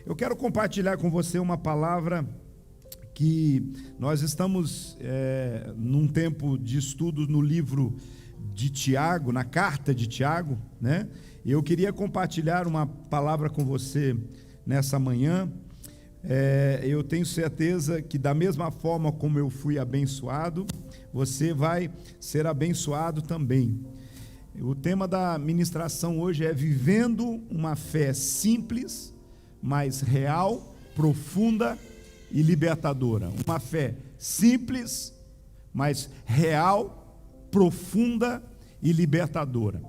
Eu quero compartilhar com você uma palavra que nós estamos num tempo de estudo no livro de Tiago, na carta de Tiago, né? E eu queria compartilhar uma palavra com você nessa manhã. Eu tenho certeza que da mesma forma como eu fui abençoado, você vai ser abençoado também. O tema da ministração hoje é vivendo uma fé simples, mas real, profunda e libertadora. Uma fé simples, mas real, profunda e libertadora.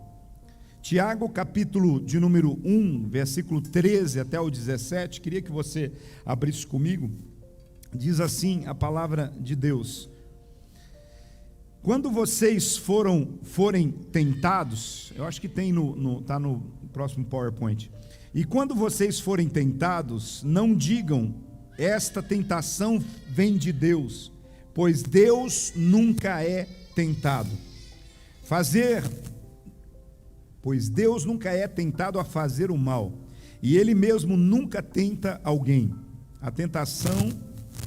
Tiago, capítulo de número 1, versículo 13 até o 17, queria que você abrisse comigo. Diz assim a palavra de Deus: quando vocês forem tentados, eu acho que tem tá no próximo PowerPoint. E quando vocês forem tentados, não digam, esta tentação vem de Deus, pois Deus nunca é tentado. Pois Deus nunca é tentado a fazer o mal, e Ele mesmo nunca tenta alguém. A tentação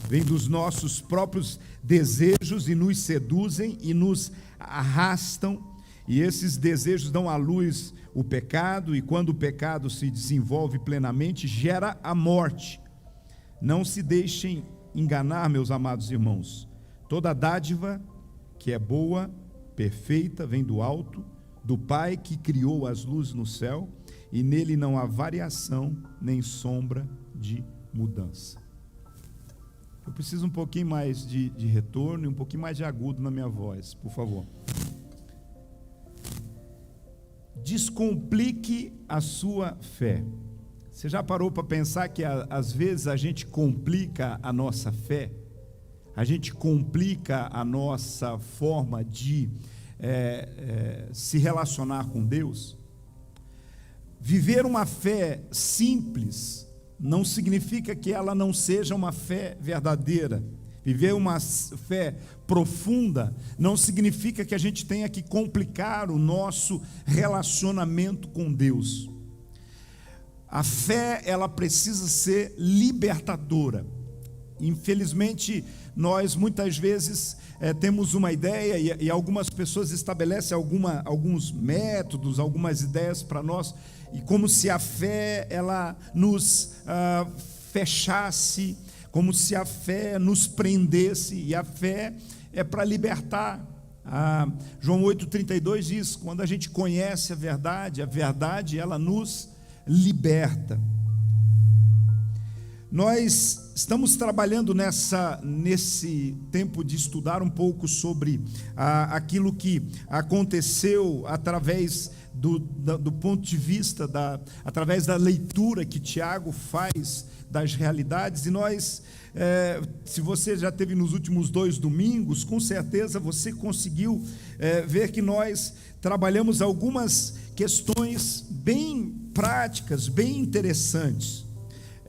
vem dos nossos próprios desejos e nos seduzem e nos arrastam, e esses desejos dão à luz o pecado, e quando o pecado se desenvolve plenamente, gera a morte. Não se deixem enganar, meus amados irmãos. Toda dádiva que é boa, perfeita, vem do alto, do Pai que criou as luzes no céu, e nele não há variação nem sombra de mudança. Eu preciso um pouquinho mais de retorno e um pouquinho mais de agudo na minha voz, por favor. Descomplique a sua fé. Você já parou para pensar que às vezes a gente complica a nossa fé? A gente complica a nossa forma de se relacionar com Deus? Viver uma fé simples não significa que ela não seja uma fé verdadeira. Viver uma fé profunda não significa que a gente tenha que complicar o nosso relacionamento com Deus. A fé, ela precisa ser libertadora. Infelizmente, nós muitas vezes temos uma ideia e algumas pessoas estabelecem alguns métodos, algumas ideias para nós, e como se a fé ela nos fechasse, como se a fé nos prendesse, e a fé é para libertar. João 8,32 diz: quando a gente conhece a verdade ela nos liberta. Nós estamos trabalhando nesse tempo de estudar um pouco sobre aquilo que aconteceu através do ponto de vista, através da leitura que Tiago faz das realidades. E nós, se você já teve nos últimos 2 domingos, com certeza você conseguiu ver que nós trabalhamos algumas questões bem práticas, bem interessantes.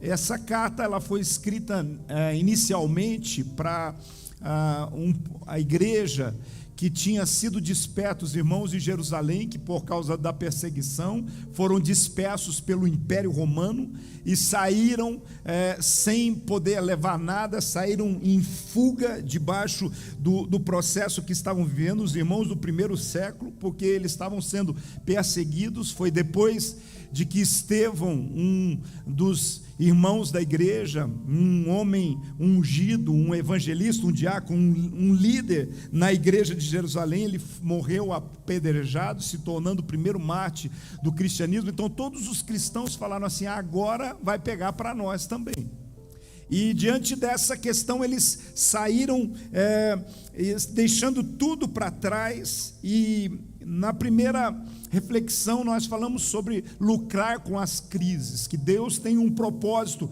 Essa carta ela foi escrita inicialmente para a igreja que tinha sido dispersos, os irmãos de Jerusalém, que por causa da perseguição foram dispersos pelo Império Romano e saíram sem poder levar nada, saíram em fuga debaixo do processo que estavam vivendo os irmãos do primeiro século, porque eles estavam sendo perseguidos. Foi depois de que Estevão, um dos irmãos da igreja, um homem ungido, um evangelista, um diácono, um líder na igreja de Jerusalém, ele morreu apedrejado, se tornando o primeiro mártir do cristianismo. Então todos os cristãos falaram assim: agora vai pegar para nós também. E diante dessa questão eles saíram deixando tudo para trás. E na primeira reflexão nós falamos sobre lucrar com as crises, que Deus tem um propósito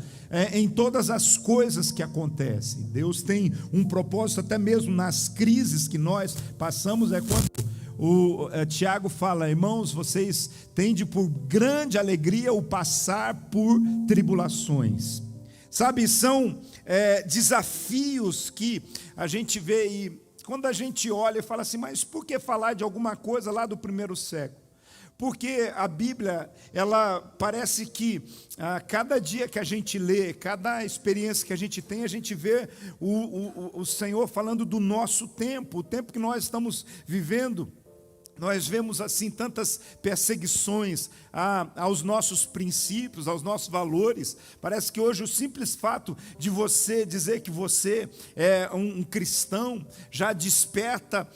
em todas as coisas que acontecem. Deus tem um propósito até mesmo nas crises que nós passamos. É quando Tiago fala: irmãos, vocês tendem por grande alegria o passar por tribulações. Sabe, são desafios que a gente vê, e quando a gente olha e fala assim: mas por que falar de alguma coisa lá do primeiro século? Porque a Bíblia, ela parece que cada dia que a gente lê, cada experiência que a gente tem, a gente vê o Senhor falando do nosso tempo, o tempo que nós estamos vivendo. Nós vemos assim tantas perseguições aos nossos princípios, aos nossos valores. Parece que hoje o simples fato de você dizer que você é um cristão já desperta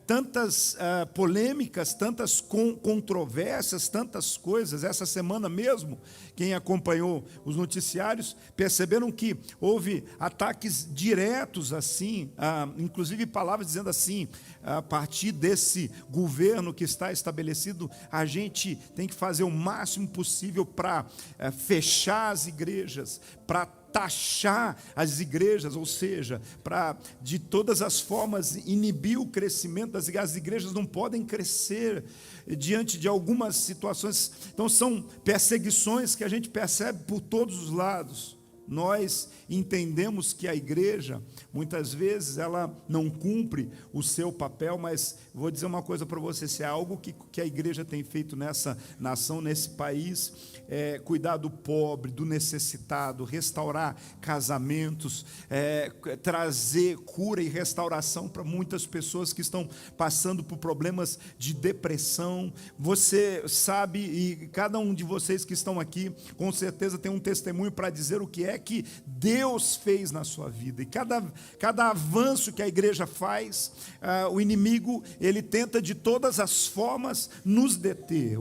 tantas polêmicas, tantas controvérsias, tantas coisas. Essa semana mesmo, quem acompanhou os noticiários perceberam que houve ataques diretos assim, inclusive palavras dizendo assim: a partir desse governo que está estabelecido, a gente tem que fazer o máximo possível para fechar as igrejas, para taxar as igrejas, ou seja, para de todas as formas inibir o crescimento das igrejas. As igrejas não podem crescer diante de algumas situações. Então são perseguições que a gente percebe por todos os lados. Nós entendemos que a igreja, muitas vezes, ela não cumpre o seu papel, mas vou dizer uma coisa para você: se é algo que a igreja tem feito nessa nação, nesse país, cuidar do pobre, do necessitado, restaurar casamentos, trazer cura e restauração para muitas pessoas que estão passando por problemas de depressão. Você sabe, e cada um de vocês que estão aqui, com certeza tem um testemunho para dizer o que é que Deus fez na sua vida. E cada avanço que a igreja faz, o inimigo, ele tenta de todas as formas nos deter,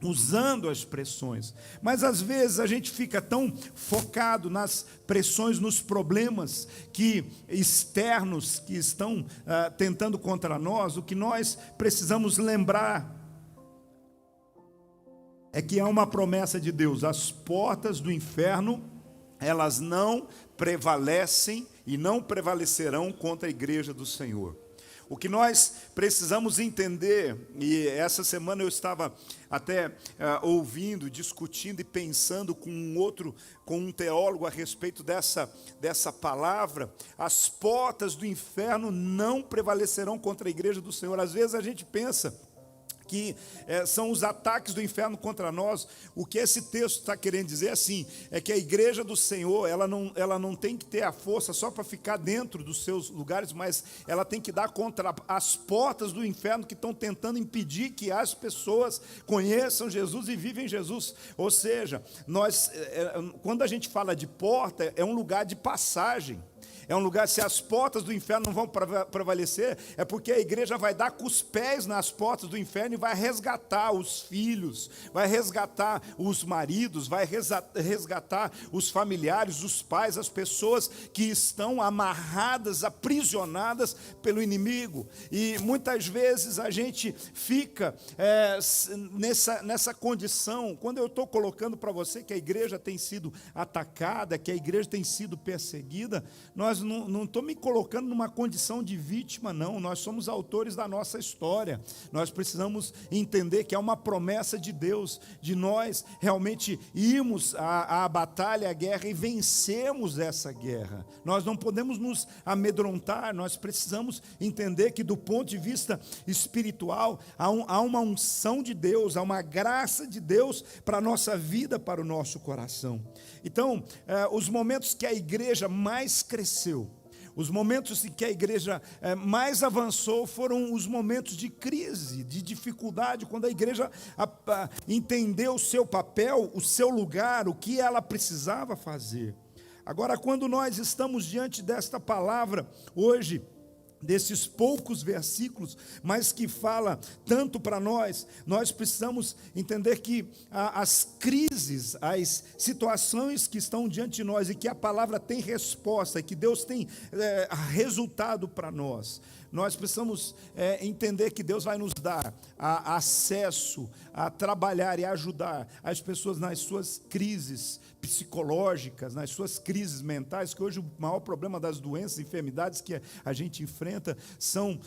usando as pressões. Mas às vezes a gente fica tão focado nas pressões, nos problemas externos que estão tentando contra nós. O que nós precisamos lembrar é que há uma promessa de Deus: as portas do inferno, elas não prevalecem e não prevalecerão contra a igreja do Senhor. O que nós precisamos entender, e essa semana eu estava até ouvindo, discutindo e pensando com um teólogo a respeito dessa palavra: as portas do inferno não prevalecerão contra a igreja do Senhor. Às vezes a gente pensa que são os ataques do inferno contra nós. O que esse texto está querendo dizer assim, é que a igreja do Senhor, ela não tem que ter a força só para ficar dentro dos seus lugares, mas ela tem que dar contra as portas do inferno que estão tentando impedir que as pessoas conheçam Jesus e vivem Jesus. Ou seja, quando a gente fala de porta, é um lugar de passagem. É um lugar, se as portas do inferno não vão prevalecer, é porque a igreja vai dar com os pés nas portas do inferno e vai resgatar os filhos, vai resgatar os maridos, vai resgatar os familiares, os pais, as pessoas que estão amarradas, aprisionadas pelo inimigo. E muitas vezes a gente fica nessa condição. Quando eu estou colocando para você que a igreja tem sido atacada, que a igreja tem sido perseguida, nós não estou me colocando numa condição de vítima, não. Nós somos autores da nossa história. Nós precisamos entender que é uma promessa de Deus, de nós realmente irmos à batalha, à guerra e vencermos essa guerra. Nós não podemos nos amedrontar, nós precisamos entender que do ponto de vista espiritual, há uma unção de Deus, há uma graça de Deus para a nossa vida, para o nosso coração. Então, os momentos que a igreja mais cresceu, os momentos em que a igreja mais avançou foram os momentos de crise, de dificuldade, quando a igreja entendeu o seu papel, o seu lugar, o que ela precisava fazer. Agora, quando nós estamos diante desta palavra hoje, desses poucos versículos, mas que fala tanto para nós precisamos entender que as crises, as situações que estão diante de nós e que a palavra tem resposta, que Deus tem resultado para nós precisamos entender que Deus vai nos dar acesso a trabalhar e ajudar as pessoas nas suas crises psicológicas, nas suas crises mentais, que hoje o maior problema das doenças e enfermidades que a gente enfrenta são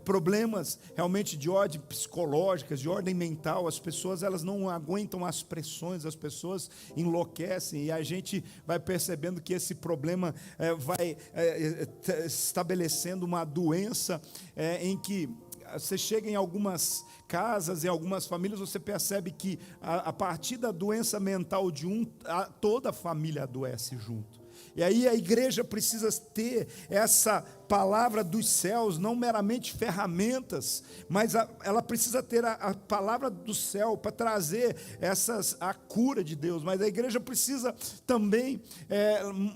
problemas realmente de ordem psicológica, de ordem mental. As pessoas, elas não aguentam as pressões, as pessoas enlouquecem, e a gente vai percebendo que esse problema vai estabelecendo uma doença em que você chega em algumas casas, em algumas famílias, você percebe que a partir da doença mental de toda a família adoece junto. E aí a igreja precisa ter essa palavra dos céus, não meramente ferramentas, mas ela precisa ter a palavra do céu para trazer a cura de Deus. Mas a igreja precisa também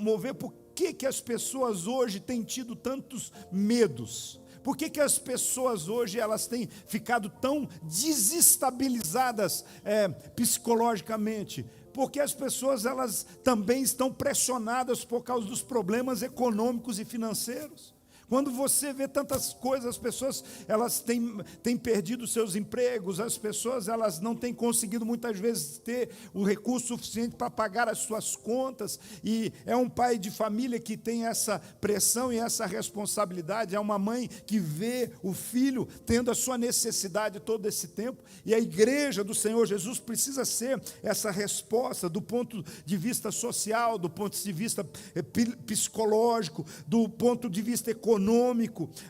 mover. Por que as pessoas hoje têm tido tantos medos? Por que as pessoas hoje elas têm ficado tão desestabilizadas psicologicamente? Porque as pessoas elas também estão pressionadas por causa dos problemas econômicos e financeiros. Quando você vê tantas coisas, as pessoas elas têm perdido seus empregos, as pessoas elas não têm conseguido muitas vezes ter o recurso suficiente para pagar as suas contas, e é um pai de família que tem essa pressão e essa responsabilidade, é uma mãe que vê o filho tendo a sua necessidade todo esse tempo, e a igreja do Senhor Jesus precisa ser essa resposta do ponto de vista social, do ponto de vista psicológico, do ponto de vista econômico.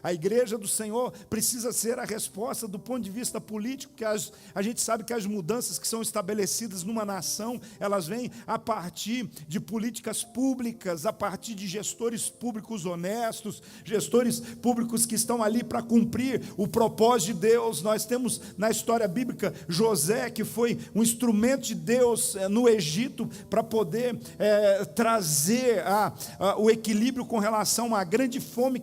A igreja do Senhor precisa ser a resposta do ponto de vista político, que a gente sabe que as mudanças que são estabelecidas numa nação, elas vêm a partir de políticas públicas, a partir de gestores públicos honestos, gestores públicos que estão ali para cumprir o propósito de Deus. Nós temos na história bíblica José, que foi um instrumento de Deus no Egito para poder trazer o equilíbrio com relação à grande fome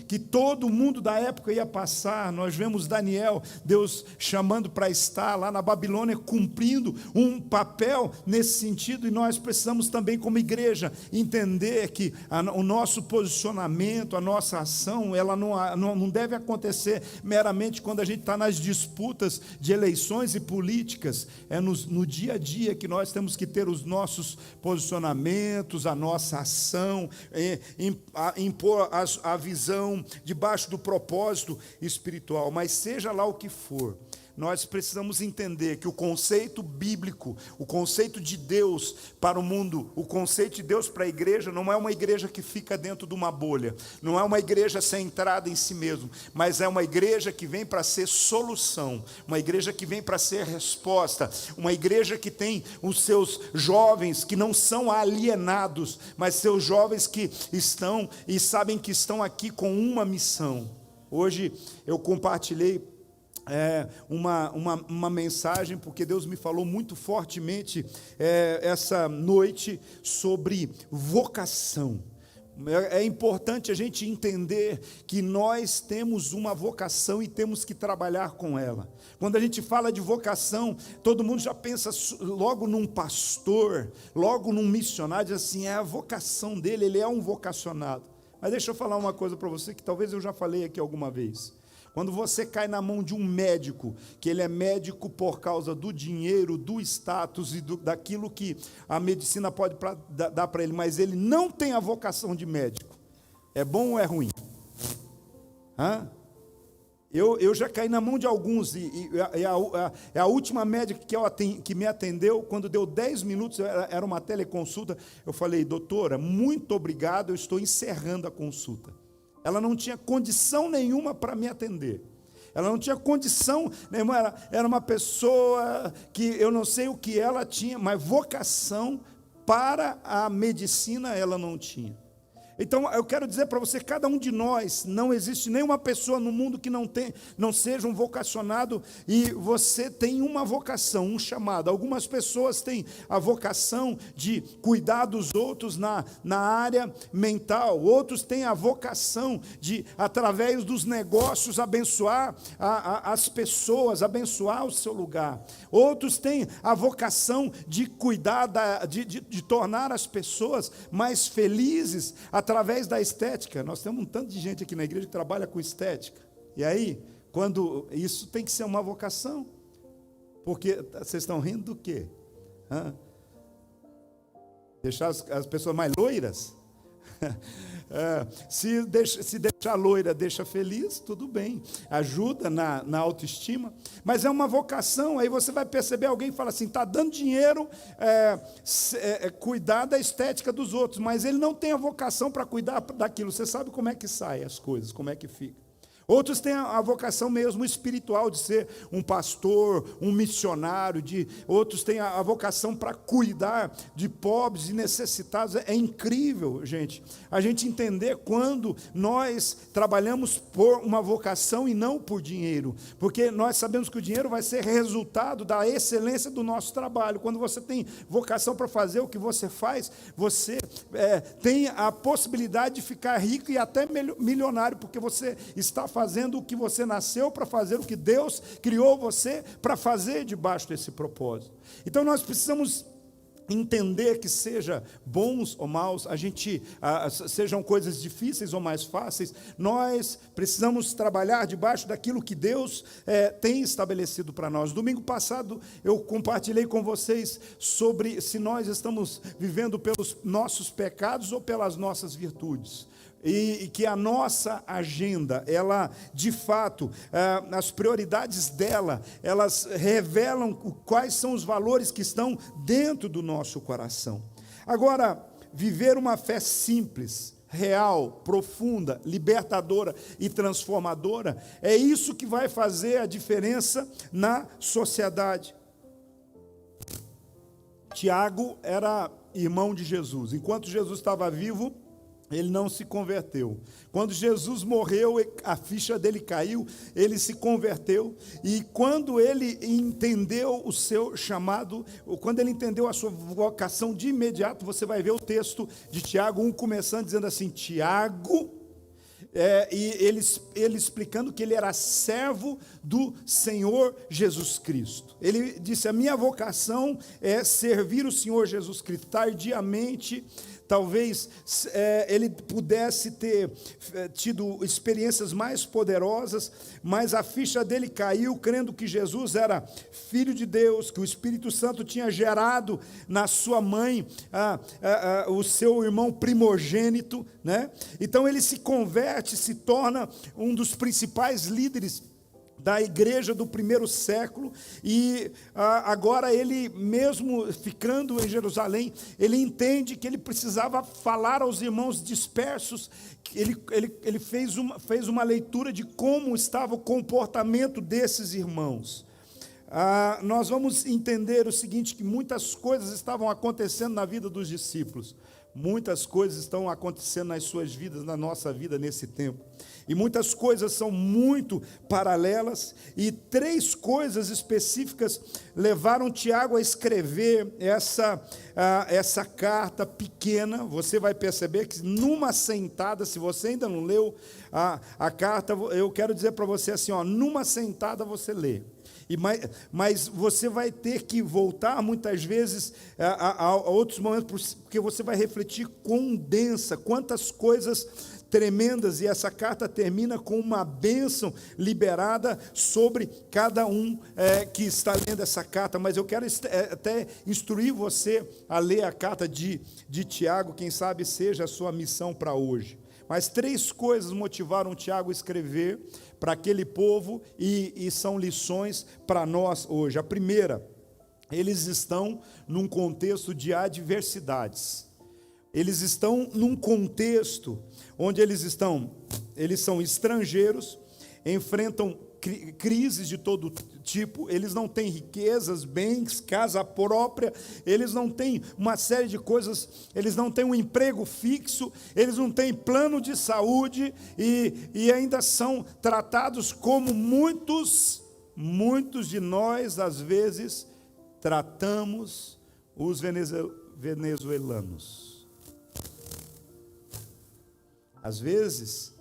que todo mundo da época ia passar. Nós vemos Daniel, Deus chamando para estar lá na Babilônia, cumprindo um papel nesse sentido, e nós precisamos também, como igreja, entender que o nosso posicionamento, a nossa ação, ela não deve acontecer meramente quando a gente está nas disputas de eleições e políticas. É no dia a dia que nós temos que ter os nossos posicionamentos, a nossa ação, impor a visão debaixo do propósito espiritual. Mas seja lá o que for, nós precisamos entender que o conceito bíblico, o conceito de Deus para o mundo, o conceito de Deus para a igreja, não é uma igreja que fica dentro de uma bolha, não é uma igreja centrada em si mesmo, mas é uma igreja que vem para ser solução, uma igreja que vem para ser resposta, uma igreja que tem os seus jovens que não são alienados, mas seus jovens que estão e sabem que estão aqui com uma missão. Hoje eu compartilhei uma mensagem, porque Deus me falou muito fortemente essa noite sobre vocação. É importante a gente entender que nós temos uma vocação e temos que trabalhar com ela. Quando a gente fala de vocação, todo mundo já pensa logo num pastor, logo num missionário, diz assim, é a vocação dele, ele é um vocacionado. Mas deixa eu falar uma coisa para você que talvez eu já falei aqui alguma vez. Quando você cai na mão de um médico, que ele é médico por causa do dinheiro, do status e daquilo que a medicina pode dar para ele, mas ele não tem a vocação de médico, é bom ou é ruim? Eu já caí na mão de alguns, e a última médica que me atendeu, quando deu 10 minutos, era uma teleconsulta, eu falei, doutora, muito obrigado, eu estou encerrando a consulta. Ela não tinha condição nenhuma para me atender. Ela não tinha condição nenhuma, era uma pessoa que eu não sei o que ela tinha, mas vocação para a medicina ela não tinha. Então, eu quero dizer para você, cada um de nós, não existe nenhuma pessoa no mundo que não seja um vocacionado, e você tem uma vocação, um chamado. Algumas pessoas têm a vocação de cuidar dos outros na área mental, outros têm a vocação de, através dos negócios, abençoar as pessoas, abençoar o seu lugar. Outros têm a vocação de cuidar, de tornar as pessoas mais felizes, através da estética. Nós temos um tanto de gente aqui na igreja que trabalha com estética. E aí, quando isso tem que ser uma vocação, porque vocês estão rindo do quê? Deixar as pessoas mais loiras? Se deixar loira deixa feliz, tudo bem, ajuda na autoestima, mas é uma vocação. Aí você vai perceber, alguém fala assim, está dando dinheiro, cuidar da estética dos outros, mas ele não tem a vocação para cuidar daquilo. Você sabe como é que sai as coisas, como é que fica. Outros têm a vocação mesmo espiritual de ser um pastor, um missionário, outros têm a vocação para cuidar de pobres e necessitados. É incrível, gente, a gente entender quando nós trabalhamos por uma vocação e não por dinheiro, porque nós sabemos que o dinheiro vai ser resultado da excelência do nosso trabalho. Quando você tem vocação para fazer o que você faz, você tem a possibilidade de ficar rico e até milionário, porque você está fazendo o que você nasceu para fazer, o que Deus criou você para fazer debaixo desse propósito. Então nós precisamos entender que seja bons ou maus, sejam coisas difíceis ou mais fáceis, nós precisamos trabalhar debaixo daquilo que Deus tem estabelecido para nós. Domingo passado eu compartilhei com vocês sobre se nós estamos vivendo pelos nossos pecados ou pelas nossas virtudes. E que a nossa agenda, ela, de fato, as prioridades dela, elas revelam quais são os valores que estão dentro do nosso coração. Agora, viver uma fé simples, real, profunda, libertadora e transformadora, é isso que vai fazer a diferença na sociedade. Tiago era irmão de Jesus. Enquanto Jesus estava vivo, ele não se converteu. Quando Jesus morreu, a ficha dele caiu, ele se converteu. E quando ele entendeu o seu chamado, quando ele entendeu a sua vocação, de imediato, você vai ver o texto de Tiago 1 começando dizendo assim, Tiago, e ele explicando que ele era servo do Senhor Jesus Cristo. Ele disse, a minha vocação é servir o Senhor Jesus Cristo. Tardiamente, talvez ele pudesse ter tido experiências mais poderosas, mas a ficha dele caiu, crendo que Jesus era Filho de Deus, que o Espírito Santo tinha gerado na sua mãe o seu irmão primogênito, né? Então ele se converte, se torna um dos principais líderes da igreja do primeiro século, e agora ele, mesmo ficando em Jerusalém, ele entende que ele precisava falar aos irmãos dispersos. Ele fez uma leitura de como estava o comportamento desses irmãos. Nós vamos entender o seguinte, que muitas coisas estavam acontecendo na vida dos discípulos. Muitas coisas estão acontecendo nas suas vidas, na nossa vida nesse tempo. E muitas coisas são muito paralelas, e 3 coisas específicas levaram Tiago a escrever essa carta pequena. Você vai perceber que numa sentada, se você ainda não leu a carta, eu quero dizer para você assim, numa sentada você lê. Mas você vai ter que voltar muitas vezes a outros momentos, porque você vai refletir quão densa, quantas coisas tremendas, e essa carta termina com uma bênção liberada sobre cada um que está lendo essa carta. Mas eu quero até instruir você a ler a carta de Tiago, quem sabe seja a sua missão para hoje. Mas 3 coisas motivaram Tiago a escrever para aquele povo e são lições para nós hoje. A primeira, eles estão num contexto de adversidades. Eles estão num contexto onde eles são estrangeiros, enfrentam crises de todo tipo, eles não têm riquezas, bens, casa própria, eles não têm uma série de coisas, eles não têm um emprego fixo, eles não têm plano de saúde e ainda são tratados como muitos de nós, às vezes, tratamos os venezuelanos. Às vezes,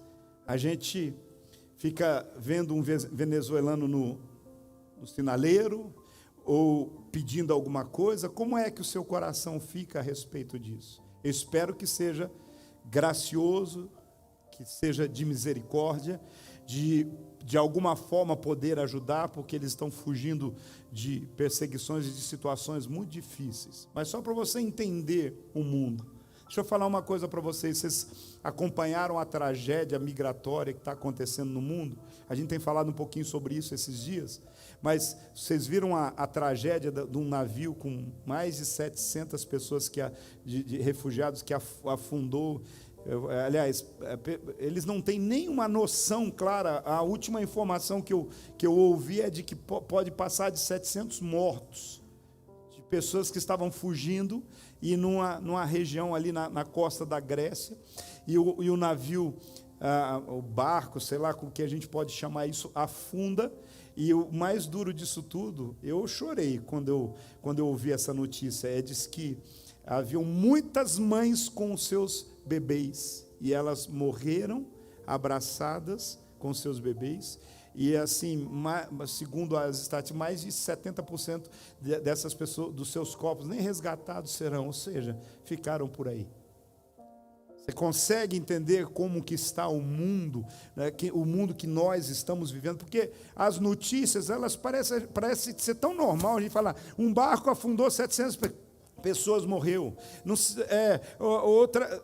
a gente fica vendo um venezuelano no sinaleiro ou pedindo alguma coisa. Como é que o seu coração fica a respeito disso? Eu espero que seja gracioso, que seja de misericórdia, de alguma forma poder ajudar, porque eles estão fugindo de perseguições e de situações muito difíceis. Mas só para você entender o mundo. Deixa eu falar uma coisa para vocês. Vocês acompanharam a tragédia migratória que está acontecendo no mundo? A gente tem falado um pouquinho sobre isso esses dias. Mas vocês viram a tragédia de um navio com mais de 700 pessoas, de refugiados, que afundou Aliás, eles não têm nenhuma noção clara. A última informação que eu ouvi é de que pode passar de 700 mortos, de pessoas que estavam fugindo, e numa região ali na costa da Grécia, e o navio, o barco, sei lá com que a gente pode chamar isso, afunda. E o mais duro disso tudo, eu chorei quando eu ouvi essa notícia, diz que haviam muitas mães com os seus bebês, e elas morreram abraçadas com seus bebês, e assim, segundo as estatísticas, mais de 70% dessas pessoas, dos seus corpos, nem resgatados serão, ou seja, ficaram por aí. Você consegue entender como que está o mundo, né, o mundo que nós estamos vivendo? Porque as notícias, elas parecem ser tão normal, a gente fala, um barco afundou, 700 pessoas morreu. Não,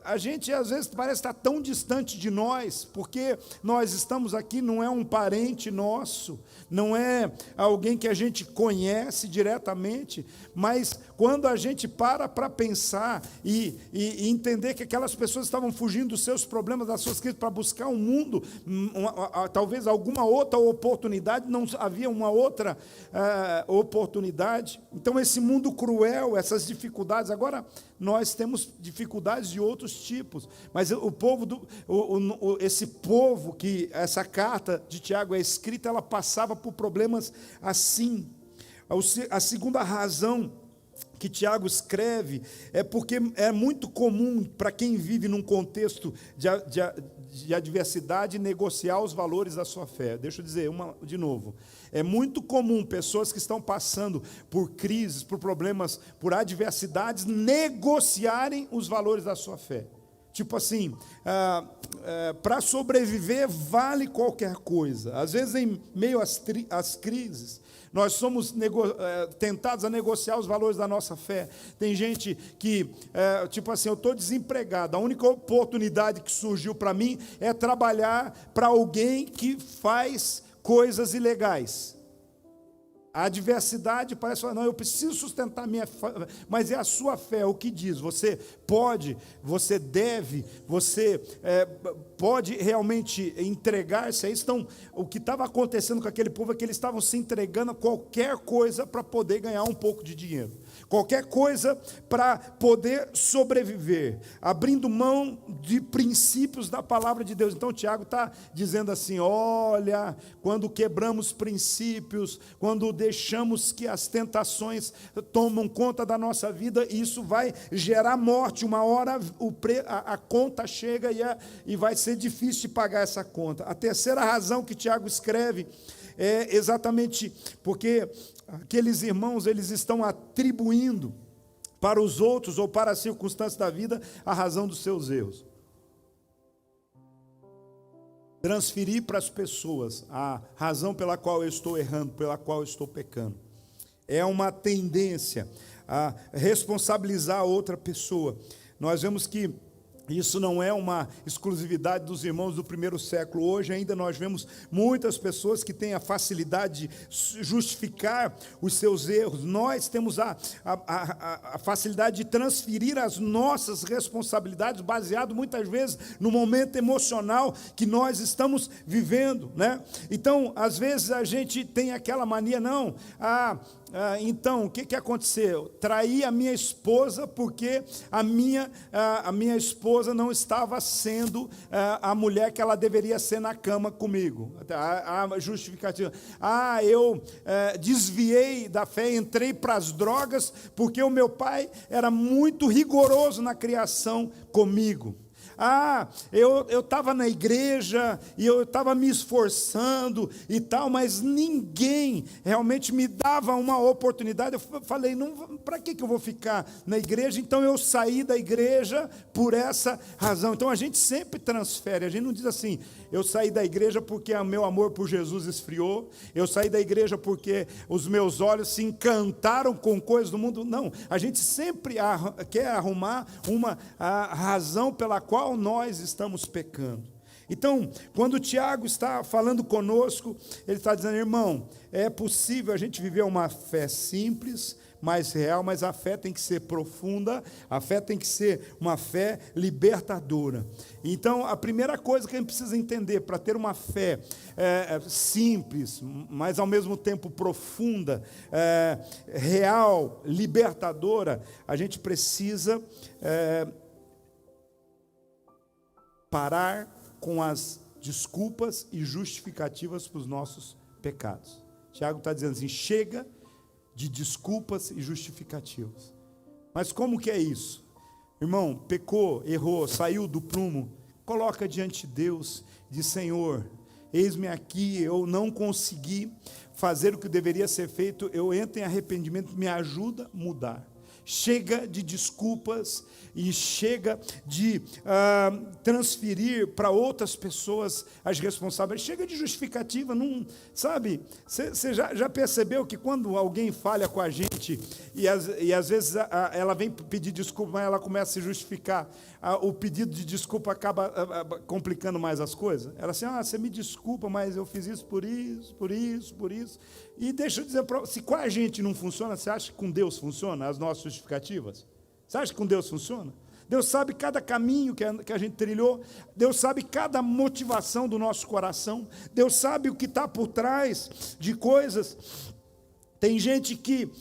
a gente às vezes parece estar tão distante de nós, porque nós estamos aqui, não é um parente nosso, não é alguém que a gente conhece diretamente, mas quando a gente para pensar e entender que aquelas pessoas estavam fugindo dos seus problemas, das suas crises, para buscar um mundo, talvez alguma outra oportunidade, não havia uma outra oportunidade. Então esse mundo cruel, essas dificuldades, agora nós temos dificuldades de outros tipos, mas o povo, esse povo que essa carta de Tiago é escrita, ela passava por problemas assim. A segunda razão que Tiago escreve é porque é muito comum para quem vive num contexto de adversidade negociar os valores da sua fé. Deixa eu dizer de novo. É muito comum pessoas que estão passando por crises, por problemas, por adversidades, negociarem os valores da sua fé. Tipo assim, para sobreviver vale qualquer coisa. Às vezes, em meio às crises, nós somos tentados a negociar os valores da nossa fé. Tem gente que, tipo assim, eu estou desempregado, a única oportunidade que surgiu para mim é trabalhar para alguém que faz coisas ilegais. A adversidade parece falar, não, eu preciso sustentar minha fé, mas é a sua fé o que diz. Você pode, você deve, você pode realmente entregar-se a isso. Então, o que estava acontecendo com aquele povo é que eles estavam se entregando a qualquer coisa para poder ganhar um pouco de dinheiro. Qualquer coisa para poder sobreviver, abrindo mão de princípios da palavra de Deus. Então, Tiago está dizendo assim, olha, quando quebramos princípios, quando deixamos que as tentações tomam conta da nossa vida, isso vai gerar morte. Uma hora a conta chega e vai ser difícil de pagar essa conta. A terceira razão que Tiago escreve é exatamente porque aqueles irmãos, eles estão atribuindo para os outros ou para as circunstâncias da vida a razão dos seus erros. Transferir para as pessoas a razão pela qual eu estou errando, pela qual eu estou pecando. É uma tendência a responsabilizar a outra pessoa. Nós vemos que isso não é uma exclusividade dos irmãos do primeiro século. Hoje ainda nós vemos muitas pessoas que têm a facilidade de justificar os seus erros. Nós temos a facilidade de transferir as nossas responsabilidades, baseado muitas vezes no momento emocional que nós estamos vivendo, né? Então, às vezes a gente tem aquela mania, então, o que aconteceu? Traí a minha esposa porque a minha esposa não estava sendo a mulher que ela deveria ser na cama comigo. A justificativa. Eu desviei da fé, entrei para as drogas porque o meu pai era muito rigoroso na criação comigo. Eu estava na igreja e eu estava me esforçando e tal, mas ninguém realmente me dava uma oportunidade. Eu falei, para que eu vou ficar na igreja? Então eu saí da igreja por essa razão. Então a gente sempre transfere, a gente não diz assim, eu saí da igreja porque o meu amor por Jesus esfriou, eu saí da igreja porque os meus olhos se encantaram com coisas do mundo. Não, a gente sempre quer arrumar a razão pela qual nós estamos pecando. Então, quando o Tiago está falando conosco, ele está dizendo, irmão, é possível a gente viver uma fé simples, mais real, mas a fé tem que ser profunda, a fé tem que ser uma fé libertadora. Então, a primeira coisa que a gente precisa entender, para ter uma fé simples, mas ao mesmo tempo profunda, real, libertadora, a gente precisa parar com as desculpas e justificativas para os nossos pecados. Tiago está dizendo assim, chega de desculpas e justificativas. Mas como que é isso? Irmão, pecou, errou, saiu do prumo, coloca diante de Deus, diz, Senhor, eis-me aqui, eu não consegui fazer o que deveria ser feito, eu entro em arrependimento, me ajuda a mudar. Chega de desculpas e chega de transferir para outras pessoas as responsabilidades. Chega de justificativa, não, sabe? Você já percebeu que quando alguém falha com a gente e às vezes ela vem pedir desculpa, mas ela começa a se justificar, o pedido de desculpa acaba complicando mais as coisas? Ela assim, você me desculpa, mas eu fiz isso por isso, por isso, por isso. E deixa eu dizer para você, se com a gente não funciona, você acha que com Deus funciona as nossas justificativas? Você acha que com Deus funciona? Deus sabe cada caminho que a gente trilhou, Deus sabe cada motivação do nosso coração, Deus sabe o que está por trás de coisas. Tem gente que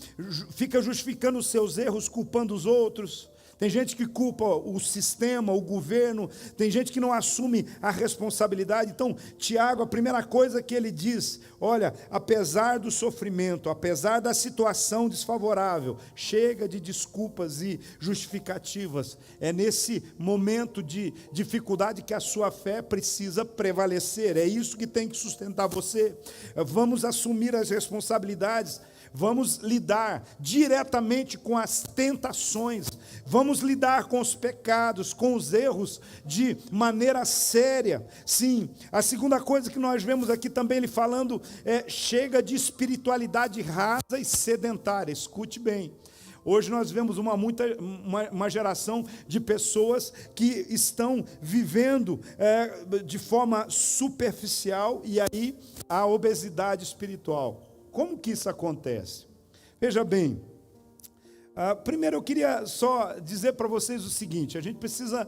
fica justificando os seus erros, culpando os outros. Tem gente que culpa o sistema, o governo, tem gente que não assume a responsabilidade. Então, Tiago, a primeira coisa que ele diz, olha, apesar do sofrimento, apesar da situação desfavorável, chega de desculpas e justificativas. É nesse momento de dificuldade que a sua fé precisa prevalecer. É isso que tem que sustentar você. Vamos assumir as responsabilidades. Vamos lidar diretamente com as tentações, vamos lidar com os pecados, com os erros de maneira séria. Sim, a segunda coisa que nós vemos aqui também ele falando chega de espiritualidade rasa e sedentária. Escute bem. Hoje nós vemos uma geração de pessoas que estão vivendo de forma superficial e aí a obesidade espiritual. Como que isso acontece? Veja bem, primeiro eu queria só dizer para vocês o seguinte, a gente precisa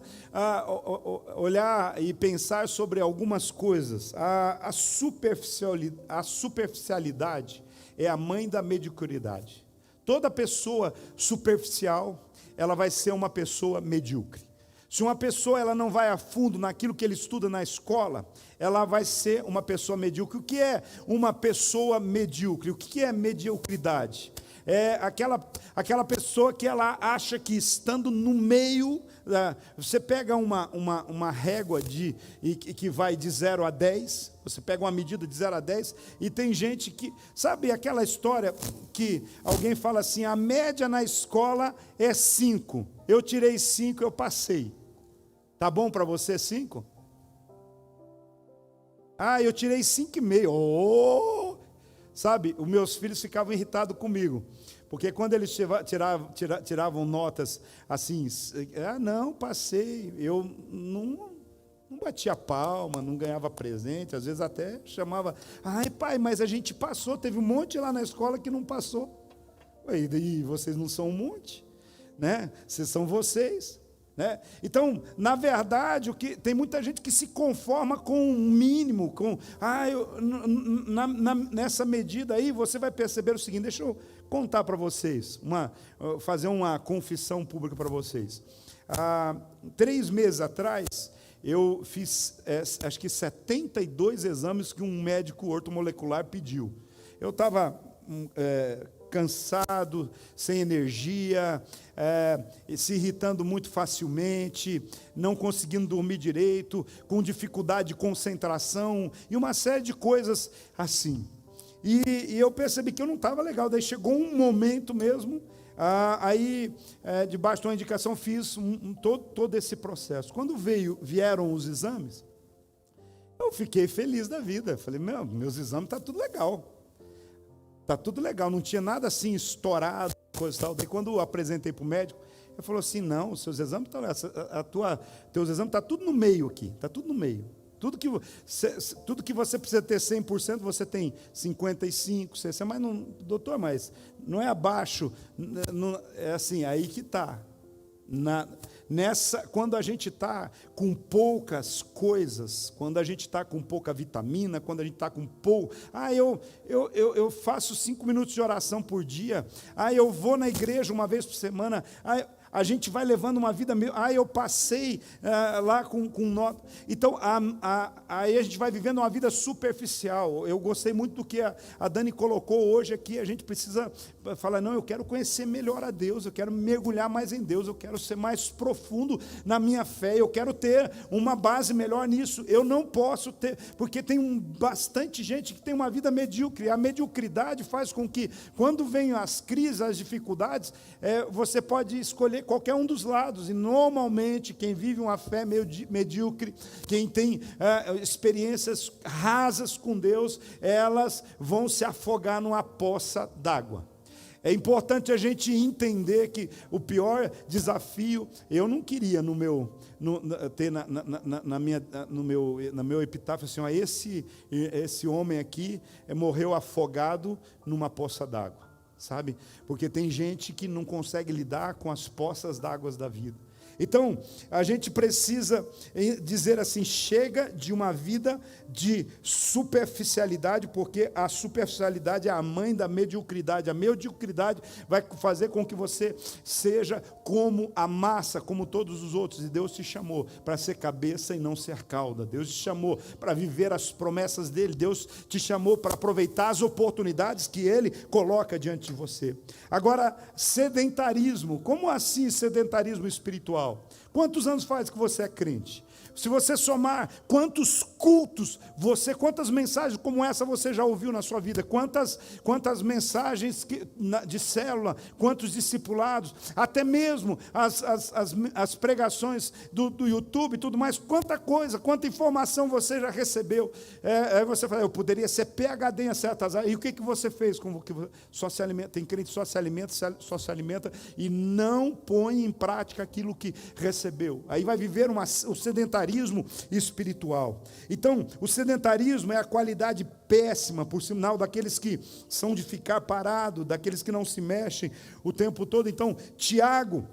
olhar e pensar sobre algumas coisas. A superficialidade é a mãe da mediocridade. Toda pessoa superficial, ela vai ser uma pessoa medíocre. Se uma pessoa ela não vai a fundo naquilo que ele estuda na escola, ela vai ser uma pessoa medíocre. O que é uma pessoa medíocre? O que é mediocridade? É aquela pessoa que ela acha que estando no meio, você pega uma régua que vai de 0 a 10, você pega uma medida de 0 a 10, e tem gente que, sabe aquela história que alguém fala assim, a média na escola é 5, eu tirei 5, eu passei. Tá bom para você 5? Eu tirei 5,5. Sabe, os meus filhos ficavam irritados comigo, porque quando eles tiravam notas assim, não, passei, eu não batia palma, não ganhava presente, às vezes até chamava, pai, mas a gente passou, teve um monte lá na escola que não passou. E vocês não são um monte, né? Vocês são vocês. Né? Então, na verdade, tem muita gente que se conforma com o mínimo, nessa medida aí, você vai perceber o seguinte, deixa eu contar para vocês, fazer uma confissão pública para vocês. 3 meses atrás, eu fiz, acho que 72 exames que um médico ortomolecular pediu. Eu estava cansado, sem energia, se irritando muito facilmente, não conseguindo dormir direito, com dificuldade de concentração e uma série de coisas assim. E eu percebi que eu não estava legal. Daí chegou um momento mesmo, debaixo de uma indicação, fiz todo esse processo. Quando vieram os exames, eu fiquei feliz da vida. Falei, meus exames estão tudo legal. Está tudo legal, não tinha nada assim estourado, coisa e tal. Daí quando eu apresentei para o médico, ele falou assim, não, os seus exames estão, teus exames estão tudo no meio aqui, está tudo no meio. Tudo que você precisa ter 100%, você tem 55%, 60%, mas não, doutor, mas não é abaixo, não, é assim, aí que está. Quando a gente está com poucas coisas, quando a gente está com pouca vitamina, quando a gente está com pouco... eu faço 5 minutos de oração por dia, eu vou na igreja uma vez por semana, a gente vai levando uma vida... eu passei lá com nota... Então, aí a gente vai vivendo uma vida superficial. Eu gostei muito do que a Dani colocou hoje aqui. A gente precisa falar, não, eu quero conhecer melhor a Deus, eu quero mergulhar mais em Deus, eu quero ser mais profundo na minha fé, eu quero ter uma base melhor nisso. Eu não posso ter, porque tem bastante gente que tem uma vida medíocre. A mediocridade faz com que, quando vêm as crises, as dificuldades, você pode escolher qualquer um dos lados, e normalmente quem vive uma fé medíocre, quem tem experiências rasas com Deus, elas vão se afogar numa poça d'água. É importante a gente entender que o pior desafio, eu não queria ter na meu epitáfio assim, esse homem aqui morreu afogado numa poça d'água. Sabe? Porque tem gente que não consegue lidar com as poças d'água da vida. Então, a gente precisa dizer assim, chega de uma vida de superficialidade, porque a superficialidade é a mãe da mediocridade. A mediocridade vai fazer com que você seja como a massa, como todos os outros. E Deus te chamou para ser cabeça e não ser cauda. Deus te chamou para viver as promessas dEle. Deus te chamou para aproveitar as oportunidades que Ele coloca diante de você. Agora, sedentarismo. Como assim sedentarismo espiritual? Quantos anos faz que você é crente? Se você somar quantos cultos, quantas mensagens como essa você já ouviu na sua vida, quantas mensagens de célula, quantos discipulados, até mesmo as pregações do YouTube e tudo mais, quanta informação você já recebeu. Aí você fala, eu poderia ser PhD em certas áreas. E o que você fez? Só se alimenta, tem crente que só se alimenta e não põe em prática aquilo que recebeu. Aí vai viver o sedentarismo espiritual. Então, o sedentarismo é a qualidade péssima, por sinal, daqueles que são de ficar parado, daqueles que não se mexem o tempo todo. Então, Tiago,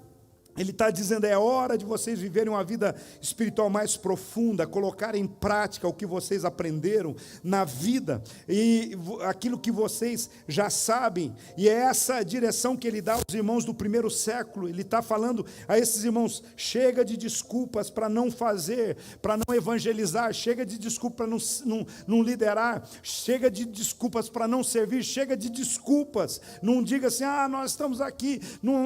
ele está dizendo, é hora de vocês viverem uma vida espiritual mais profunda, colocar em prática o que vocês aprenderam na vida, e aquilo que vocês já sabem, e é essa direção que ele dá aos irmãos do primeiro século. Ele está falando a esses irmãos, chega de desculpas para não fazer, para não evangelizar, chega de desculpas para não liderar, chega de desculpas para não servir, chega de desculpas, não diga assim, nós estamos aqui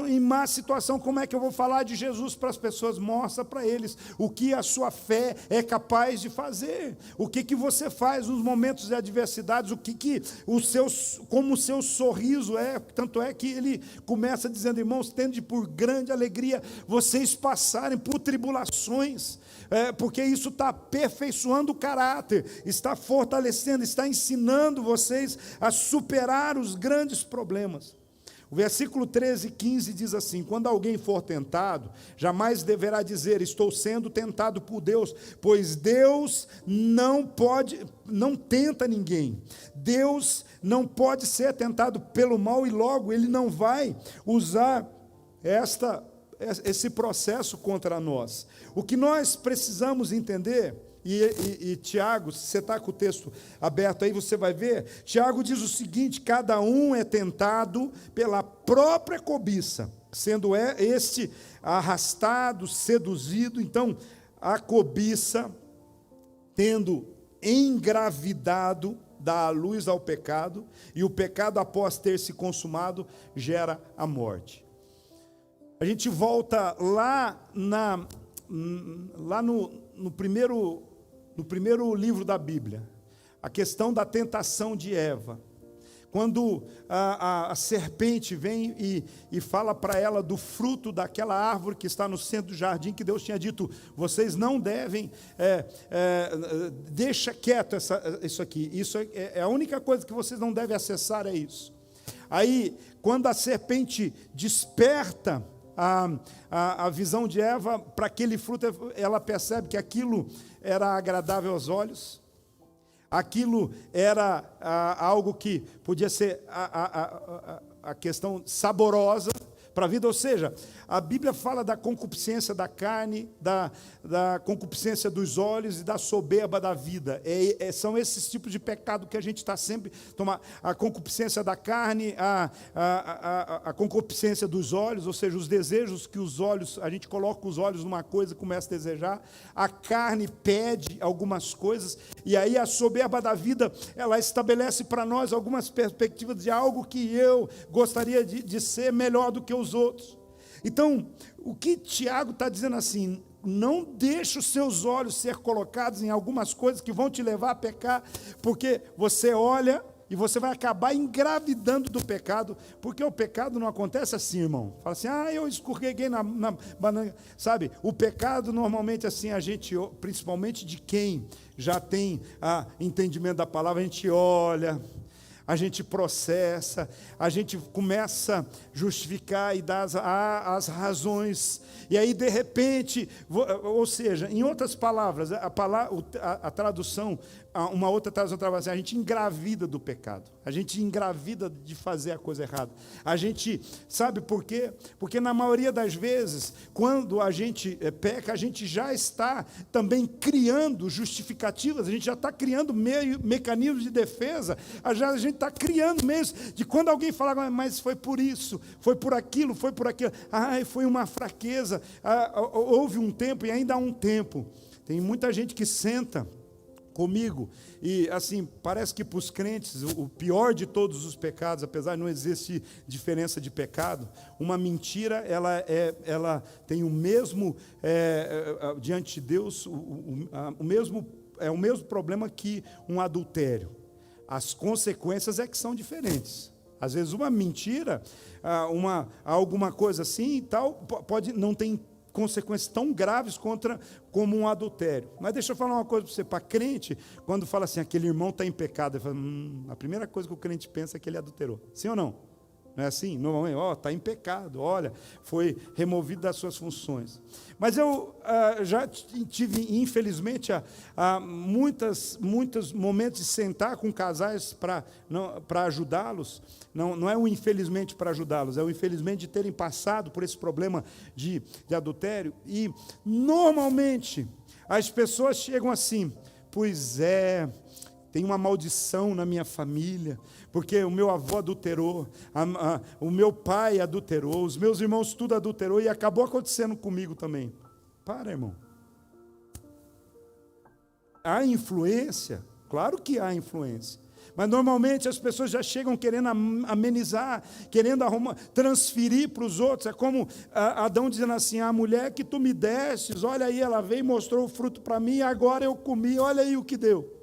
em má situação, como é que eu vou falar de Jesus para as pessoas? Mostra para eles o que a sua fé é capaz de fazer, o que você faz nos momentos de adversidades, como o seu sorriso é. Tanto é que ele começa dizendo, irmãos, tende por grande alegria vocês passarem por tribulações, porque isso está aperfeiçoando o caráter, está fortalecendo, está ensinando vocês a superar os grandes problemas. O versículo 13 e 15 diz assim, quando alguém for tentado, jamais deverá dizer, estou sendo tentado por Deus, pois Deus não tenta ninguém. Deus não pode ser tentado pelo mal e logo Ele não vai usar esse processo contra nós. O que nós precisamos entender... E Tiago, se você está com o texto aberto aí, você vai ver, Tiago diz o seguinte, cada um é tentado pela própria cobiça, sendo este arrastado, seduzido. Então, a cobiça, tendo engravidado, dá a luz ao pecado, e o pecado, após ter se consumado, gera a morte. A gente volta lá no primeiro livro da Bíblia, a questão da tentação de Eva, quando a serpente vem e fala para ela do fruto daquela árvore que está no centro do jardim, que Deus tinha dito, vocês não devem, deixa quieto isso aqui, isso é a única coisa que vocês não devem acessar, é isso. Aí, quando a serpente desperta a visão de Eva para aquele fruto, ela percebe que aquilo era agradável aos olhos, aquilo era algo que podia ser a questão saborosa para a vida, ou seja, a Bíblia fala da concupiscência da carne, da concupiscência dos olhos e da soberba da vida. São esses tipos de pecado que a gente está sempre tomando. A concupiscência da carne, a concupiscência dos olhos, ou seja, os desejos que os olhos, a gente coloca os olhos numa coisa e começa a desejar. A carne pede algumas coisas, e aí a soberba da vida, ela estabelece para nós algumas perspectivas de algo que eu gostaria de ser melhor do que os outros. Então, o que Tiago está dizendo assim, não deixe os seus olhos ser colocados em algumas coisas que vão te levar a pecar, porque você olha e você vai acabar engravidando do pecado, porque o pecado não acontece assim, irmão. Fala assim, eu escorreguei na banana, sabe? O pecado normalmente assim, a gente, principalmente de quem já tem entendimento da palavra, a gente olha, a gente processa, a gente começa a justificar e dar as razões, e aí de repente, ou seja, em outras palavras, a tradução, uma outra tradução trabalha assim, a gente engravida do pecado, a gente engravida de fazer a coisa errada, a gente, sabe por quê? Porque na maioria das vezes, quando a gente peca, a gente já está também criando justificativas, a gente já está criando mecanismos de defesa, a gente está criando meios de quando alguém falar, mas foi por isso, foi por aquilo, foi uma fraqueza, houve um tempo e ainda há um tempo. Tem muita gente que senta comigo, e assim, parece que para os crentes, o pior de todos os pecados, apesar de não existir diferença de pecado, uma mentira, ela tem o mesmo, diante de Deus, o mesmo problema que um adultério. As consequências é que são diferentes. Às vezes uma mentira, alguma coisa assim e tal, não tem consequências tão graves como um adultério. Mas deixa eu falar uma coisa para você, para crente, quando fala assim, aquele irmão está em pecado, ele fala, a primeira coisa que o crente pensa é que ele adulterou. Sim ou não? Não é assim? Normalmente, está em pecado, olha, foi removido das suas funções. Mas eu já tive, infelizmente, muitos momentos de sentar com casais para ajudá-los. Não é o infelizmente para ajudá-los, é o infelizmente de terem passado por esse problema de adultério. E, normalmente, as pessoas chegam assim, pois é, tem uma maldição na minha família, porque o meu avô adulterou, o meu pai adulterou, os meus irmãos tudo adulterou, e acabou acontecendo comigo também. Para, irmão. Há influência? Claro que há influência. Mas normalmente as pessoas já chegam querendo amenizar, querendo transferir para os outros. É como Adão dizendo assim, a mulher que tu me destes, olha aí, ela veio e mostrou o fruto para mim, e agora eu comi, olha aí o que deu.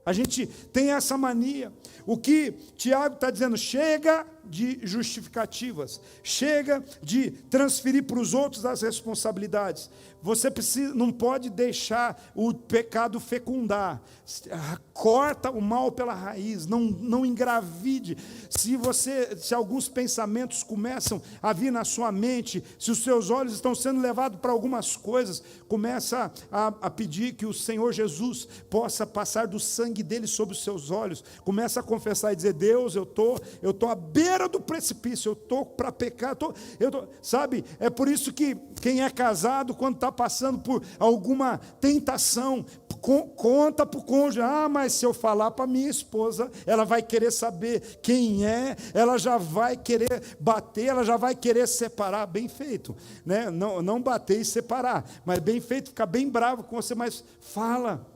A gente tem essa mania. O que Tiago está dizendo, chega de justificativas, chega de transferir para os outros as responsabilidades. Você não pode deixar o pecado fecundar. Corta o mal pela raiz, não engravide. Se alguns pensamentos começam a vir na sua mente, se os seus olhos estão sendo levados para algumas coisas, começa a pedir que o Senhor Jesus possa passar do sangue dele sobre os seus olhos. Começa a confessar e dizer, Deus, eu tô à beira do precipício, eu estou para pecar, sabe? É por isso que quem é casado, quando está passando por alguma tentação, conta para o cônjuge, mas se eu falar para minha esposa, ela vai querer saber quem é, ela já vai querer bater, ela já vai querer separar, bem feito, né? Não bater e separar, mas bem feito, ficar bem bravo com você, mas fala,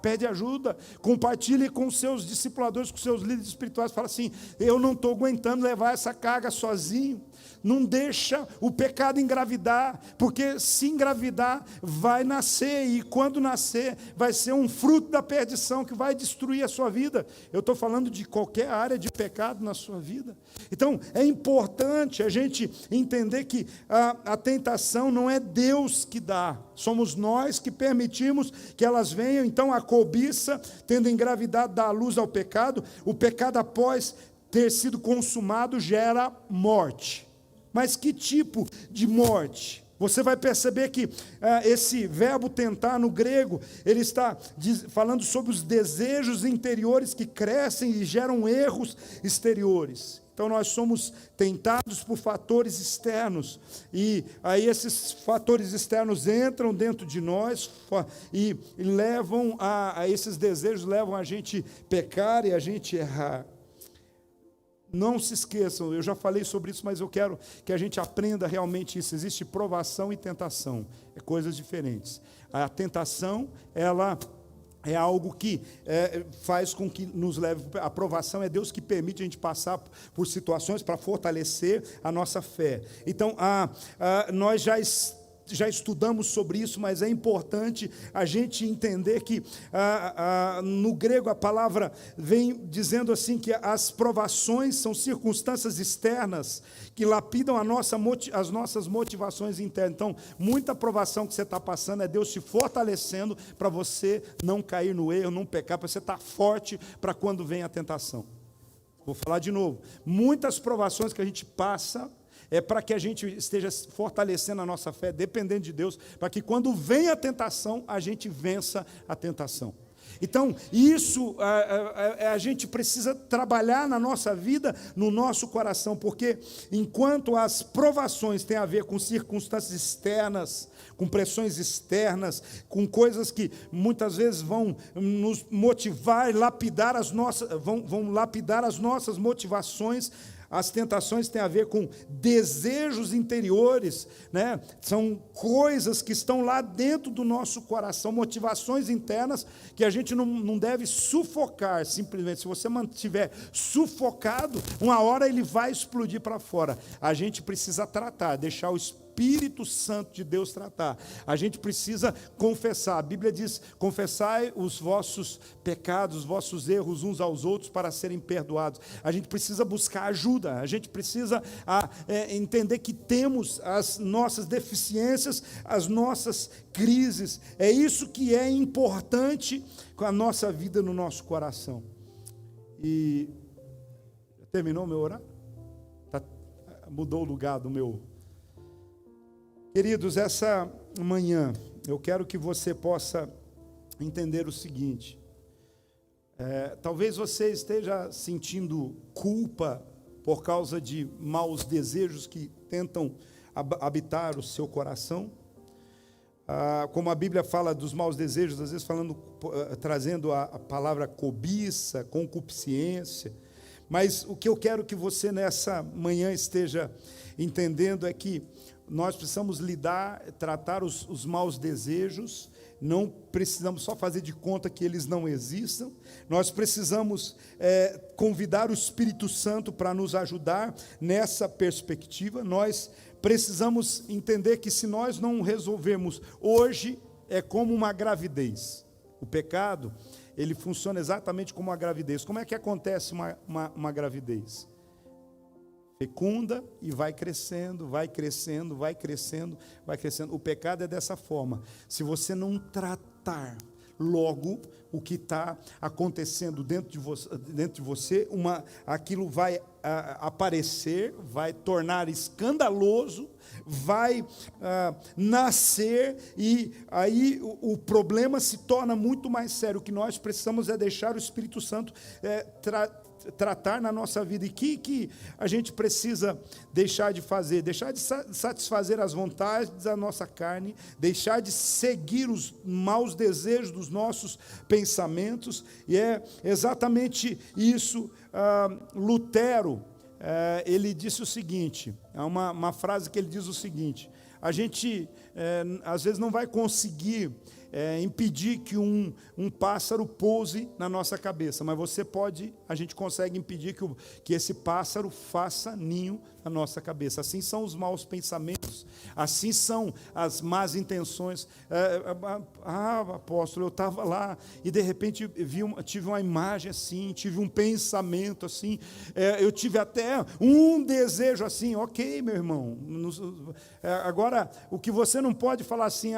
pede ajuda, compartilhe com os seus discipuladores, com os seus líderes espirituais, fala assim, eu não estou aguentando levar essa carga sozinho, não deixa o pecado engravidar, porque se engravidar, vai nascer, e quando nascer, vai ser um fruto da perdição, que vai destruir a sua vida. Eu estou falando de qualquer área de pecado na sua vida. Então, é importante a gente entender que a tentação não é Deus que dá, somos nós que permitimos que elas venham. Então a cobiça, tendo engravidado, dá a luz ao pecado. O pecado, após ter sido consumado, gera morte. Mas que tipo de morte? Você vai perceber que esse verbo tentar no grego, ele está falando sobre os desejos interiores que crescem e geram erros exteriores. Então nós somos tentados por fatores externos, e aí esses fatores externos entram dentro de nós e levam esses desejos levam a gente pecar e a gente errar. Não se esqueçam, eu já falei sobre isso, mas eu quero que a gente aprenda realmente isso. Existe provação e tentação, coisas diferentes. A tentação, ela é algo que faz com que nos leve. A provação é Deus que permite a gente passar por situações para fortalecer a nossa fé. Então, nós já estudamos sobre isso, mas é importante a gente entender que no grego a palavra vem dizendo assim que as provações são circunstâncias externas que lapidam as nossas motivações internas. Então, muita provação que você está passando é Deus te fortalecendo para você não cair no erro, não pecar, para você estar forte para quando vem a tentação. Vou falar de novo. Muitas provações que a gente passa é para que a gente esteja fortalecendo a nossa fé, dependendo de Deus, para que quando vem a tentação, a gente vença a tentação. Então, isso a gente precisa trabalhar na nossa vida, no nosso coração, porque enquanto as provações têm a ver com circunstâncias externas, com pressões externas, com coisas que muitas vezes vão nos motivar, vão lapidar as nossas motivações. As tentações têm a ver com desejos interiores, né? São coisas que estão lá dentro do nosso coração, motivações internas que a gente não deve sufocar simplesmente. Se você mantiver sufocado, uma hora ele vai explodir para fora. A gente precisa tratar, deixar o Espírito Santo de Deus tratar. A gente precisa confessar. A Bíblia diz: confessai os vossos pecados, os vossos erros uns aos outros para serem perdoados. A gente precisa buscar ajuda. A gente precisa entender que temos as nossas deficiências, as nossas crises. É isso que é importante com a nossa vida no nosso coração. E terminou o meu horário? Mudou o lugar do meu. Queridos, essa manhã eu quero que você possa entender o seguinte. Talvez você esteja sentindo culpa por causa de maus desejos que tentam habitar o seu coração. Como a Bíblia fala dos maus desejos, às vezes trazendo a palavra cobiça, concupiscência. Mas o que eu quero que você nessa manhã esteja entendendo é que nós precisamos tratar os maus desejos, não precisamos só fazer de conta que eles não existam, nós precisamos convidar o Espírito Santo para nos ajudar nessa perspectiva. Nós precisamos entender que se nós não resolvermos hoje, é como uma gravidez. O pecado, ele funciona exatamente como uma gravidez. Como é que acontece uma gravidez? Fecunda e vai crescendo, vai crescendo, vai crescendo, vai crescendo. O pecado é dessa forma. Se você não tratar logo o que está acontecendo dentro de você, aquilo vai aparecer, vai tornar escandaloso, vai nascer, e aí o problema se torna muito mais sério. O que nós precisamos é deixar o Espírito Santo tratar na nossa vida. E que a gente precisa deixar de fazer? Deixar de satisfazer as vontades da nossa carne, deixar de seguir os maus desejos dos nossos pensamentos. E é exatamente isso. Lutero, ele disse o seguinte, é uma frase que ele diz o seguinte: a gente às vezes não vai conseguir impedir que um pássaro pouse na nossa cabeça, mas a gente consegue impedir que esse pássaro faça ninho na nossa cabeça. Assim são os maus pensamentos, assim são as más intenções. Apóstolo, eu estava lá e de repente tive uma imagem assim, tive um pensamento assim, eu tive até um desejo assim. Ok, meu irmão, agora o que você não pode falar assim: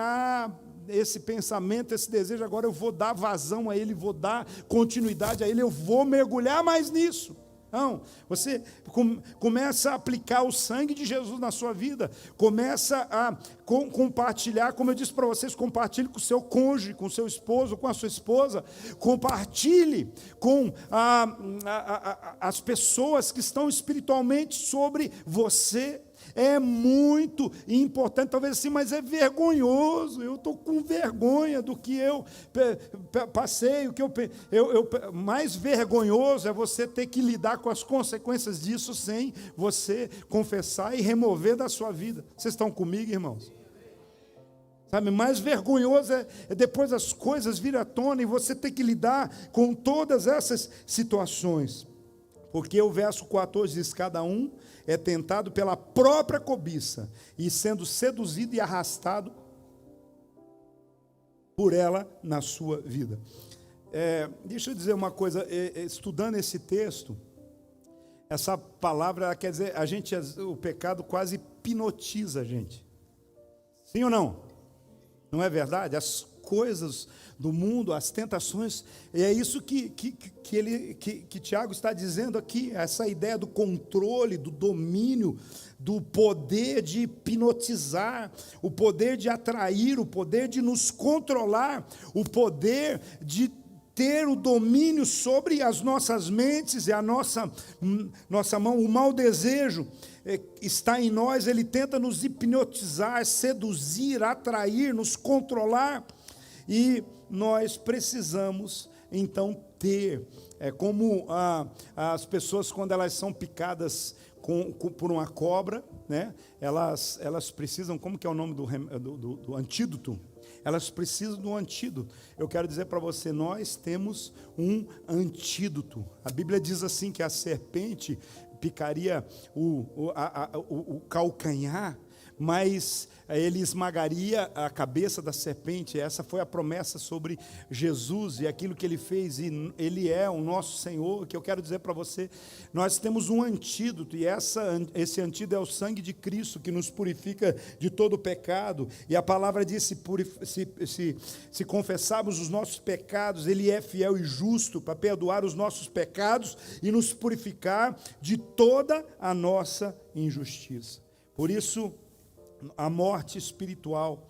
esse pensamento, esse desejo, agora eu vou dar vazão a ele, vou dar continuidade a ele, eu vou mergulhar mais nisso. Não, você começa a aplicar o sangue de Jesus na sua vida, começa a compartilhar, como eu disse para vocês, compartilhe com o seu cônjuge, com o seu esposo, com a sua esposa, compartilhe com as pessoas que estão espiritualmente sobre você. É muito importante, talvez assim, mas é vergonhoso. Eu estou com vergonha do que eu passei. O que mais vergonhoso é você ter que lidar com as consequências disso sem você confessar e remover da sua vida. Vocês estão comigo, irmãos? Sabe, mais vergonhoso é depois as coisas virem à tona e você ter que lidar com todas essas situações. Porque o verso 14 diz: cada um é tentado pela própria cobiça, e sendo seduzido e arrastado por ela na sua vida. Deixa eu dizer uma coisa, estudando esse texto, essa palavra quer dizer, o pecado quase hipnotiza a gente. Sim ou não? Não é verdade? As coisas do mundo, as tentações, e é isso que Tiago está dizendo aqui, essa ideia do controle, do domínio, do poder de hipnotizar, o poder de atrair, o poder de nos controlar, o poder de ter o domínio sobre as nossas mentes e a nossa mão. O mau desejo está em nós, ele tenta nos hipnotizar, seduzir, atrair, nos controlar. E nós precisamos, então, ter, como as pessoas, quando elas são picadas por uma cobra, né, elas precisam, como que é o nome do antídoto? Elas precisam do antídoto. Eu quero dizer para você, nós temos um antídoto. A Bíblia diz assim, que a serpente picaria o calcanhar, mas ele esmagaria a cabeça da serpente. Essa foi a promessa sobre Jesus e aquilo que ele fez, e ele é o nosso Senhor. Que eu quero dizer para você, nós temos um antídoto, e esse antídoto é o sangue de Cristo, que nos purifica de todo o pecado. E a palavra diz, se confessarmos os nossos pecados, ele é fiel e justo para perdoar os nossos pecados e nos purificar de toda a nossa injustiça. Por isso, a morte espiritual,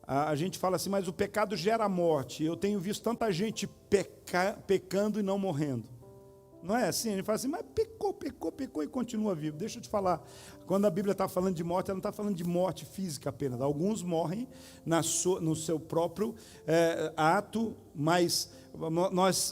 a gente fala assim, mas o pecado gera morte. Eu tenho visto tanta gente pecando e não morrendo. Não é assim? A gente fala assim, mas pecou e continua vivo. Deixa eu te falar, quando a Bíblia está falando de morte, ela não está falando de morte física apenas. Alguns morrem no seu próprio ato, mas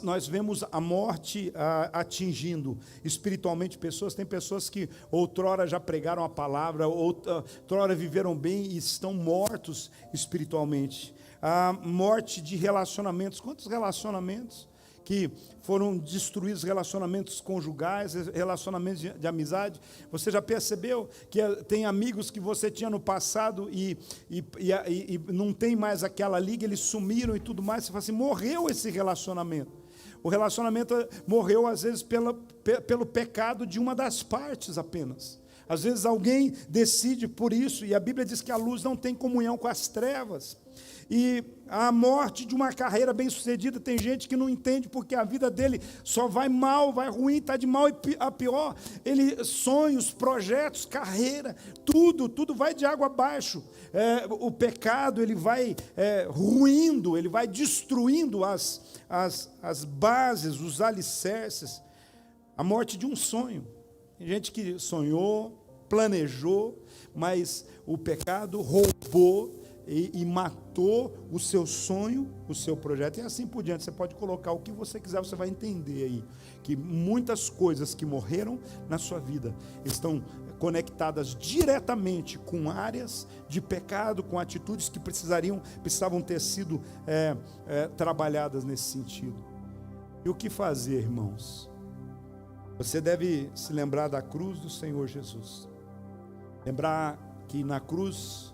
nós vemos a morte atingindo espiritualmente pessoas. Tem pessoas que outrora já pregaram a palavra, outrora viveram bem e estão mortos espiritualmente. A morte de relacionamentos. Quantos relacionamentos que foram destruídos, relacionamentos conjugais, relacionamentos de amizade? Você já percebeu que tem amigos que você tinha no passado e não tem mais aquela liga, eles sumiram e tudo mais? Você fala assim, morreu esse relacionamento. O relacionamento morreu, às vezes, pelo pecado de uma das partes apenas. Às vezes alguém decide por isso, e a Bíblia diz que a luz não tem comunhão com as trevas. E a morte de uma carreira bem-sucedida, tem gente que não entende porque a vida dele só vai mal, vai ruim, está de mal a pior. Sonhos, projetos, carreira, tudo vai de água abaixo. O pecado, ele vai ruindo, ele vai destruindo as bases, os alicerces. A morte de um sonho. Tem gente que sonhou, planejou, mas o pecado roubou e matou o seu sonho, o seu projeto, e assim por diante. Você pode colocar o que você quiser, você vai entender aí que muitas coisas que morreram na sua vida estão conectadas diretamente com áreas de pecado, com atitudes que precisavam ter sido trabalhadas nesse sentido. E o que fazer, irmãos? Você deve se lembrar da cruz do Senhor Jesus. Lembrar que na cruz,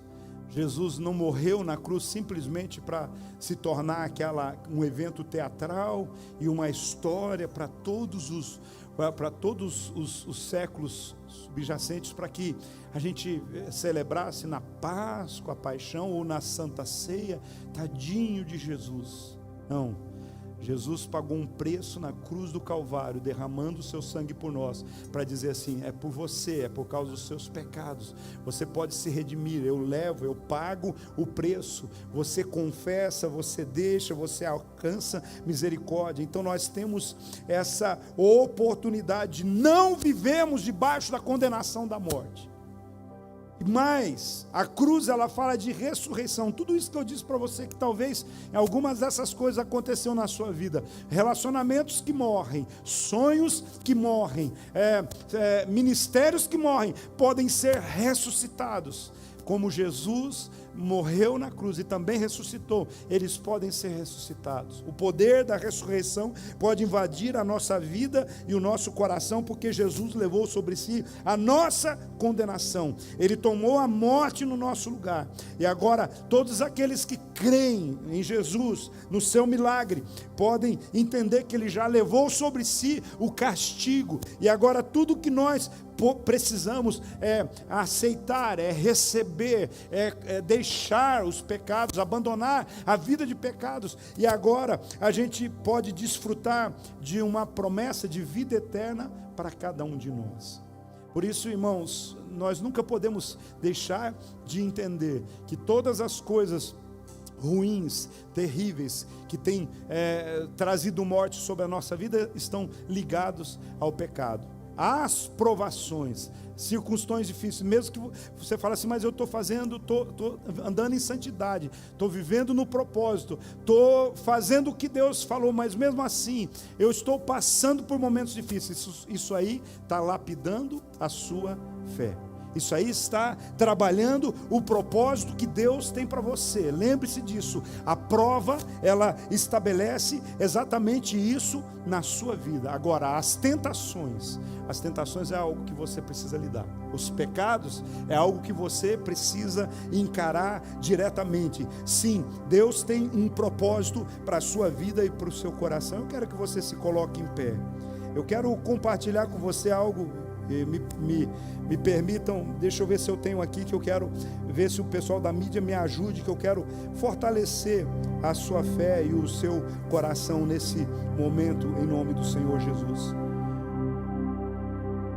Jesus não morreu na cruz simplesmente para se tornar um evento teatral e uma história para todos os séculos subjacentes, para que a gente celebrasse na Páscoa a paixão ou na Santa Ceia. Tadinho de Jesus. Não. Jesus pagou um preço na cruz do Calvário, derramando o seu sangue por nós, para dizer assim: é por você, é por causa dos seus pecados, você pode se redimir, eu pago o preço, você confessa, você deixa, você alcança misericórdia. Então nós temos essa oportunidade, não vivemos debaixo da condenação da morte. Mas a cruz, ela fala de ressurreição. Tudo isso que eu disse para você, que talvez algumas dessas coisas aconteceram na sua vida, relacionamentos que morrem, sonhos que morrem, ministérios que morrem, podem ser ressuscitados. Como Jesus morreu na cruz e também ressuscitou, eles podem ser ressuscitados. O poder da ressurreição pode invadir a nossa vida e o nosso coração, porque Jesus levou sobre si a nossa condenação. Ele tomou a morte no nosso lugar. E agora, todos aqueles que creem em Jesus, no seu milagre, podem entender que Ele já levou sobre si o castigo. E agora tudo que nós precisamos aceitar, receber, deixar os pecados, abandonar a vida de pecados, e agora a gente pode desfrutar de uma promessa de vida eterna para cada um de nós. Por isso, irmãos, nós nunca podemos deixar de entender que todas as coisas ruins, terríveis, que têm trazido morte sobre a nossa vida, estão ligados ao pecado. As provações, circunstâncias difíceis, mesmo que você fale assim: mas eu estou andando em santidade, estou vivendo no propósito, estou fazendo o que Deus falou, mas mesmo assim, eu estou passando por momentos difíceis. Isso aí está lapidando a sua fé. Isso aí está trabalhando o propósito que Deus tem para você. Lembre-se disso. A prova, ela estabelece exatamente isso na sua vida. Agora, as tentações é algo que você precisa lidar. Os pecados é algo que você precisa encarar diretamente. Sim, Deus tem um propósito para a sua vida e para o seu coração. Eu quero que você se coloque em pé. Eu quero compartilhar com você algo. Me permitam, deixa eu ver se eu tenho aqui, que eu quero ver se o pessoal da mídia me ajude, que eu quero fortalecer a sua fé e o seu coração nesse momento, em nome do Senhor Jesus.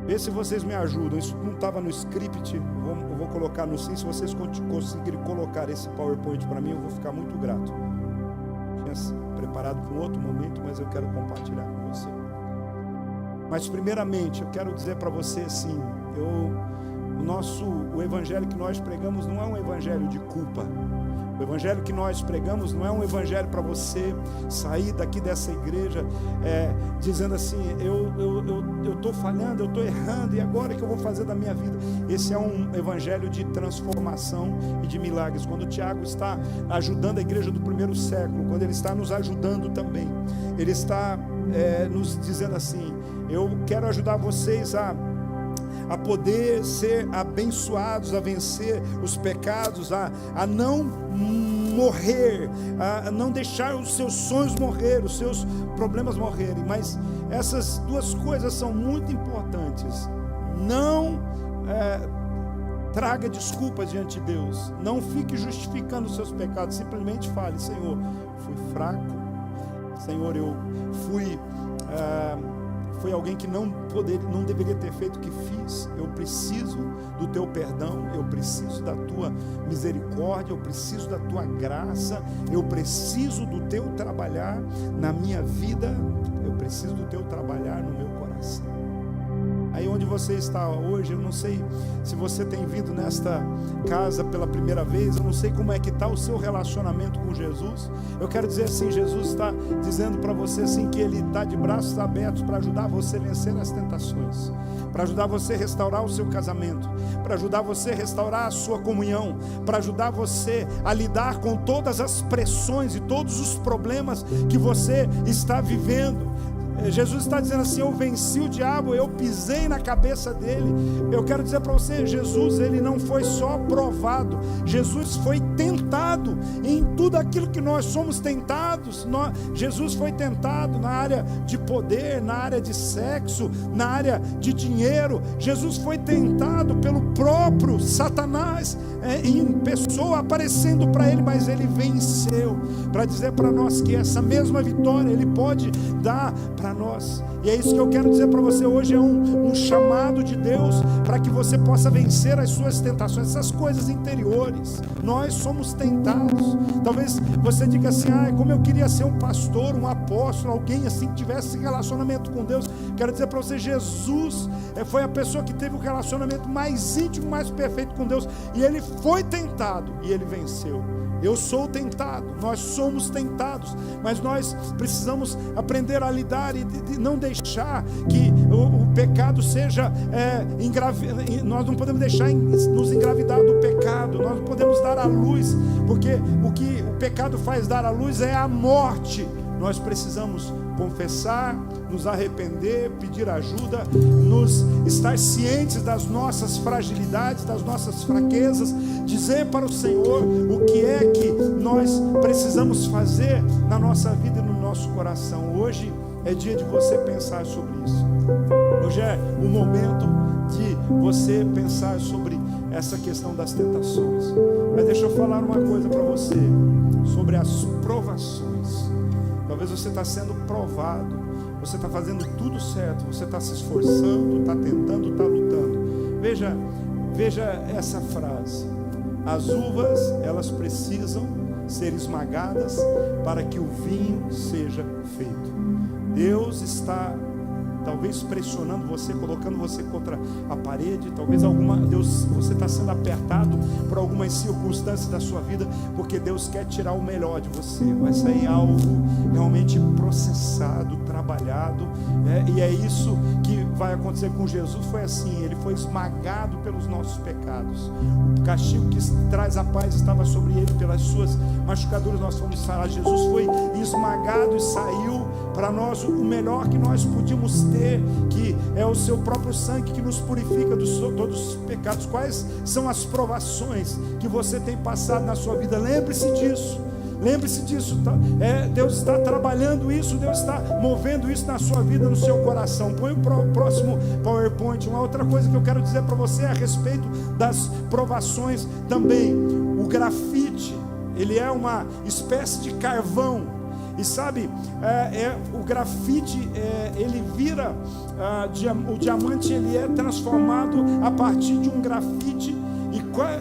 Vê se vocês me ajudam. Isso não estava no script, eu vou colocar no sim. Se vocês conseguirem colocar esse PowerPoint para mim, eu vou ficar muito grato. Tinha preparado para um outro momento, mas eu quero compartilhar com você. Mas primeiramente, eu quero dizer para você assim, o evangelho que nós pregamos não é um evangelho de culpa. O evangelho que nós pregamos não é um evangelho para você sair daqui dessa igreja dizendo assim: eu estou falhando, eu estou errando, e agora o que eu vou fazer da minha vida? Esse é um evangelho de transformação e de milagres. Quando o Tiago está ajudando a igreja do primeiro século, quando ele está nos ajudando também, ele está nos dizendo assim: eu quero ajudar vocês a poder ser abençoados, a vencer os pecados, a não morrer, a não deixar os seus sonhos morrer, os seus problemas morrerem. Mas essas duas coisas são muito importantes. Não traga desculpas diante de Deus, não fique justificando os seus pecados, simplesmente fale: Senhor, fui fraco, Senhor, eu fui alguém que não deveria ter feito o que fiz. Eu preciso do teu perdão, eu preciso da tua misericórdia, eu preciso da tua graça, eu preciso do teu trabalhar na minha vida, eu preciso do teu trabalhar no meu coração. Aí onde você está hoje, eu não sei se você tem vindo nesta casa pela primeira vez, eu não sei como é que está o seu relacionamento com Jesus. Eu quero dizer assim: Jesus está dizendo para você assim, que Ele está de braços abertos para ajudar você a vencer as tentações, para ajudar você a restaurar o seu casamento, para ajudar você a restaurar a sua comunhão, para ajudar você a lidar com todas as pressões e todos os problemas que você está vivendo. Jesus está dizendo assim: eu venci o diabo, eu pisei na cabeça dele. Eu quero dizer para você, Jesus, ele não foi só provado, Jesus foi tentado em tudo aquilo que nós somos tentados. Jesus foi tentado na área de poder, na área de sexo, na área de dinheiro. Jesus foi tentado pelo próprio Satanás, em pessoa aparecendo para ele, mas ele venceu, para dizer para nós que essa mesma vitória ele pode dar para nós. E é isso que eu quero dizer para você hoje. É um chamado de Deus para que você possa vencer as suas tentações, essas coisas interiores. Nós somos tentados. Talvez você diga assim: como eu queria ser um pastor, um apóstolo, alguém assim que tivesse relacionamento com Deus. Quero dizer para você, Jesus foi a pessoa que teve o relacionamento mais íntimo, mais perfeito com Deus, e ele foi tentado e ele venceu. Eu sou tentado, nós somos tentados, mas nós precisamos aprender a lidar e não deixar que o pecado seja nós não podemos deixar nos engravidar do pecado. Nós não podemos dar à luz, porque o que o pecado faz dar à luz é a morte. Nós precisamos confessar, nos arrepender, pedir ajuda, estar cientes das nossas fragilidades, das nossas fraquezas, dizer para o Senhor o que é que nós precisamos fazer na nossa vida e no nosso coração. Hoje é dia de você pensar sobre isso. Hoje é o momento de você pensar sobre essa questão das tentações. Mas deixa eu falar uma coisa para você sobre as provações. Talvez você está sendo provado, você está fazendo tudo certo, você está se esforçando, está tentando, está lutando. Veja essa frase: as uvas, elas precisam ser esmagadas para que o vinho seja feito. Deus está talvez pressionando você, colocando você contra a parede. Talvez você está sendo apertado por algumas circunstâncias da sua vida, porque Deus quer tirar o melhor de você. Vai sair algo realmente processado, trabalhado, e é isso que vai acontecer com Jesus. Foi assim: ele foi esmagado pelos nossos pecados. O castigo que traz a paz estava sobre ele, pelas suas machucaduras nós fomos sarados. Jesus foi esmagado e saiu para nós o melhor que nós podíamos ter, que é o seu próprio sangue que nos purifica de todos os pecados. Quais são as provações que você tem passado na sua vida? Lembre-se disso. Lembre-se disso, tá? Deus está trabalhando isso, Deus está movendo isso na sua vida, no seu coração. Põe o próximo PowerPoint. Uma outra coisa que eu quero dizer para você a respeito das provações também. O grafite, ele é uma espécie de carvão. E sabe, o grafite, ele vira, o diamante ele é transformado a partir de um grafite.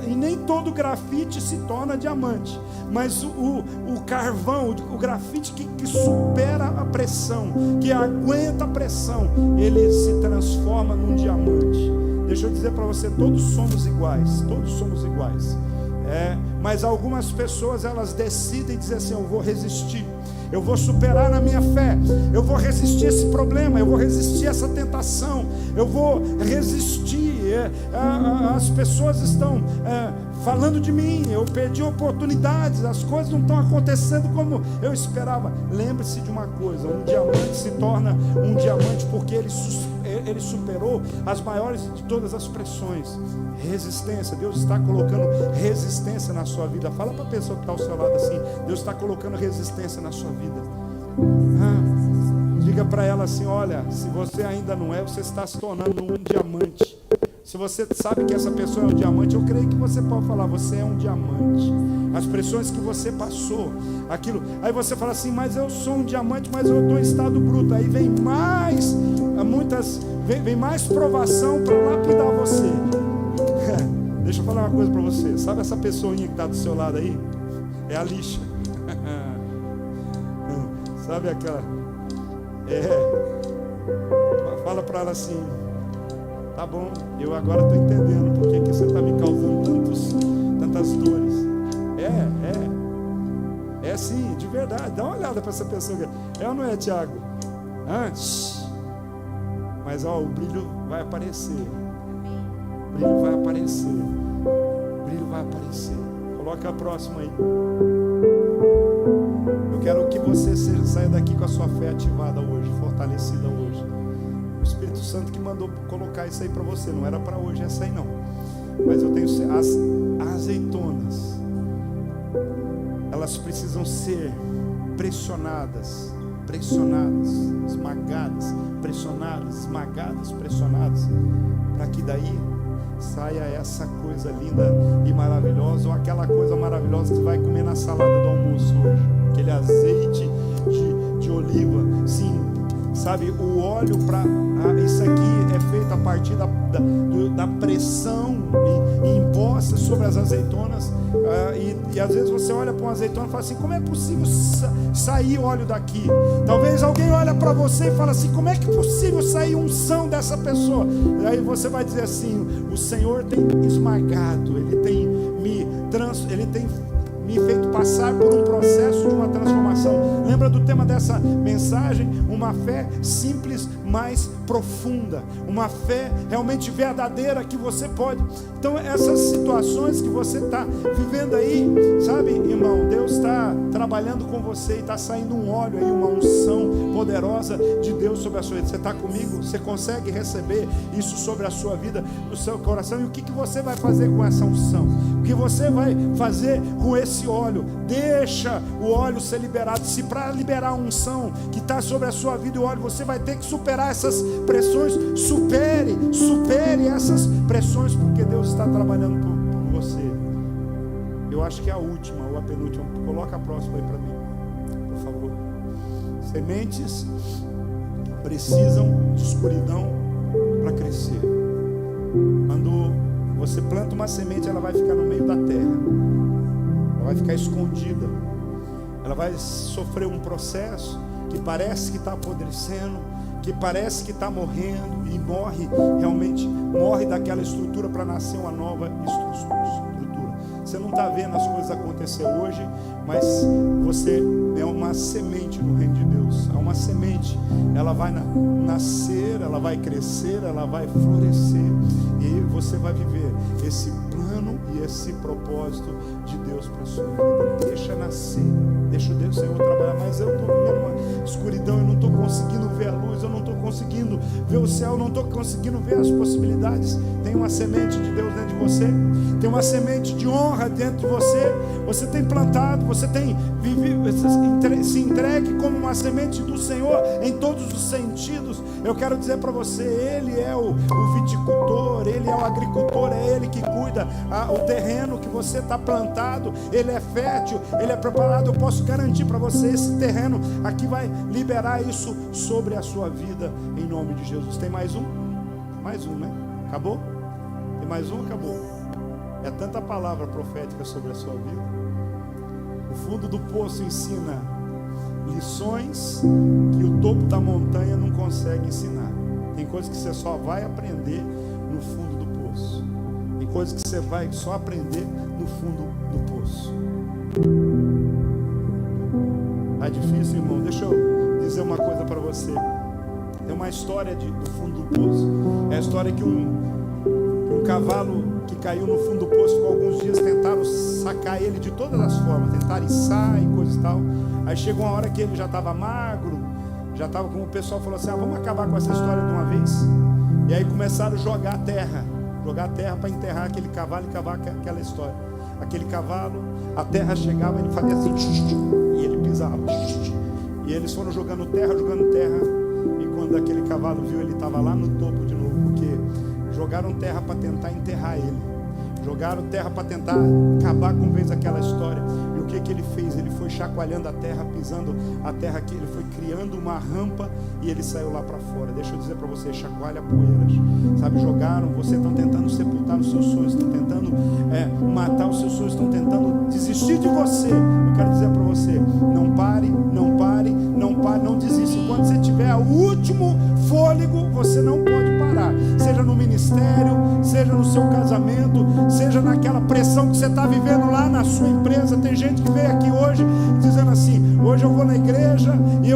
E nem todo grafite se torna diamante, mas o carvão, o grafite que supera a pressão, que aguenta a pressão, ele se transforma num diamante. Deixa eu dizer para você, todos somos iguais, todos somos iguais. Mas algumas pessoas, elas decidem dizer assim: eu vou resistir, eu vou superar na minha fé, eu vou resistir esse problema, eu vou resistir essa tentação, eu vou resistir. As pessoas estão falando de mim, eu perdi oportunidades, as coisas não estão acontecendo como eu esperava. Lembre-se de uma coisa: um diamante se torna um diamante porque ele superou as maiores de todas as pressões. Resistência. Deus está colocando resistência na sua vida. Fala para a pessoa que está ao seu lado assim: Deus está colocando resistência na sua vida. Diga para ela assim: olha, se você ainda não é, você está se tornando um diamante. Se você sabe que essa pessoa é um diamante, eu creio que você pode falar: você é um diamante. As pressões que você passou, aquilo. Aí você fala assim: mas eu sou um diamante, mas eu estou em estado bruto. Aí vem mais provação para lapidar você. Deixa eu falar uma coisa para você. Sabe essa pessoinha que está do seu lado aí? É a lixa. Sabe aquela? Fala para ela assim: tá bom, eu agora estou entendendo por que você está me causando tantas dores. É sim, de verdade. Dá uma olhada para essa pessoa. É ou não é, Tiago? Mas o brilho vai aparecer. O brilho vai aparecer. O brilho vai aparecer. Coloca a próxima aí. Eu quero que você saia daqui com a sua fé ativada hoje, fortalecida hoje. O Espírito Santo que mandou colocar isso aí para você, não era para hoje essa aí não. Mas eu tenho as azeitonas, elas precisam ser pressionadas, esmagadas, pressionadas, para que daí saia essa coisa linda e maravilhosa, ou aquela coisa maravilhosa que você vai comer na salada do almoço hoje, aquele azeite de oliva. Sim, sabe, o óleo para isso aqui é feito a partir da pressão e imposta sobre as azeitonas, e às vezes você olha para uma azeitona e fala assim: como é possível sair óleo daqui? Talvez alguém olha para você e fala assim: como é que é possível sair unção dessa pessoa? E aí você vai dizer assim: o Senhor tem esmagado, Ele tem me feito passar por um processo de uma transformação. Lembra do tema dessa mensagem? Uma fé simples, mas profunda, uma fé realmente verdadeira que você pode. Então essas situações que você está vivendo aí, sabe, irmão, Deus está trabalhando com você e está saindo um óleo aí, uma unção poderosa de Deus sobre a sua vida. Você está comigo? Você consegue receber isso sobre a sua vida, no seu coração? E o que você vai fazer com essa unção? O que você vai fazer com esse óleo? Deixa o óleo ser liberado. Se para liberar a unção que está sobre a sua vida, o óleo, você vai ter que superar essas pressões, supere essas pressões, porque Deus está trabalhando por você. Eu acho que é a última ou a penúltima. Coloca a próxima aí para mim, por favor. Sementes precisam de escuridão para crescer. Quando você planta uma semente, ela vai ficar no meio da terra, ela vai ficar escondida, ela vai sofrer um processo que parece que está apodrecendo, que parece que está morrendo, e morre daquela estrutura para nascer uma nova estrutura. Você não está vendo as coisas acontecer hoje, mas você é uma semente no reino de Deus. É uma semente, ela vai nascer, ela vai crescer, ela vai florescer, e você vai viver esse plano e esse propósito de Deus para a sua vida. Deixa nascer, deixa o Deus, Senhor, trabalhar. Mas eu estou vivendo uma escuridão, eu não estou conseguindo ver a luz, eu não estou conseguindo ver o céu, eu não estou conseguindo ver as possibilidades. Tem uma semente de Deus dentro de você, tem uma semente de honra dentro de você. Você tem plantado, você tem vivido, se entregue como uma semente do Senhor em todos os sentidos. Eu quero dizer para você: Ele é o viticultor, Ele é o agricultor, é Ele que cuida o terreno que você está plantado. Ele é fértil, Ele é preparado. Eu posso garantir para você, esse terreno aqui vai liberar isso sobre a sua vida, em nome de Jesus. Tem mais um? Mais um, né? Acabou? Tem mais um? Acabou. É tanta palavra profética sobre a sua vida. O fundo do poço ensina lições que o topo da montanha não consegue ensinar. Tem coisas que você só vai aprender no fundo do poço. Tem coisas que você vai só aprender no fundo do poço. Tá difícil, irmão? Deixa eu dizer uma coisa para você. Tem uma história do fundo do poço. É a história que um cavalo que caiu no fundo do poço, por alguns dias tentaram sacar ele de todas as formas, tentaram içar e coisa e tal. Aí chegou uma hora que ele já estava magro, já estava, como o pessoal falou assim: vamos acabar com essa história de uma vez. E aí começaram a jogar terra para enterrar aquele cavalo e acabar aquela história. Aquele cavalo, a terra chegava, ele fazia assim, e ele pisava, e eles foram jogando terra, e quando aquele cavalo viu, ele estava lá no topo de novo, porque jogaram terra para tentar enterrar ele, jogaram terra para tentar acabar com vez aquela história. E o que ele fez? Ele foi chacoalhando a terra, pisando a terra aqui, ele foi criando uma rampa e ele saiu lá para fora. Deixa eu dizer para você: chacoalha poeiras, sabe? Jogaram, você estão tentando sepultar os seus sonhos, estão tentando matar os seus sonhos, estão tentando desistir de você. Eu quero dizer para você: não pare, não desista. Quando você tiver o último fôlego, você não pode parar. Seja no ministério, seja no seu casamento, seja naquela pressão que você está vivendo lá na sua empresa. Tem gente que veio aqui hoje dizendo assim: hoje eu vou na igreja e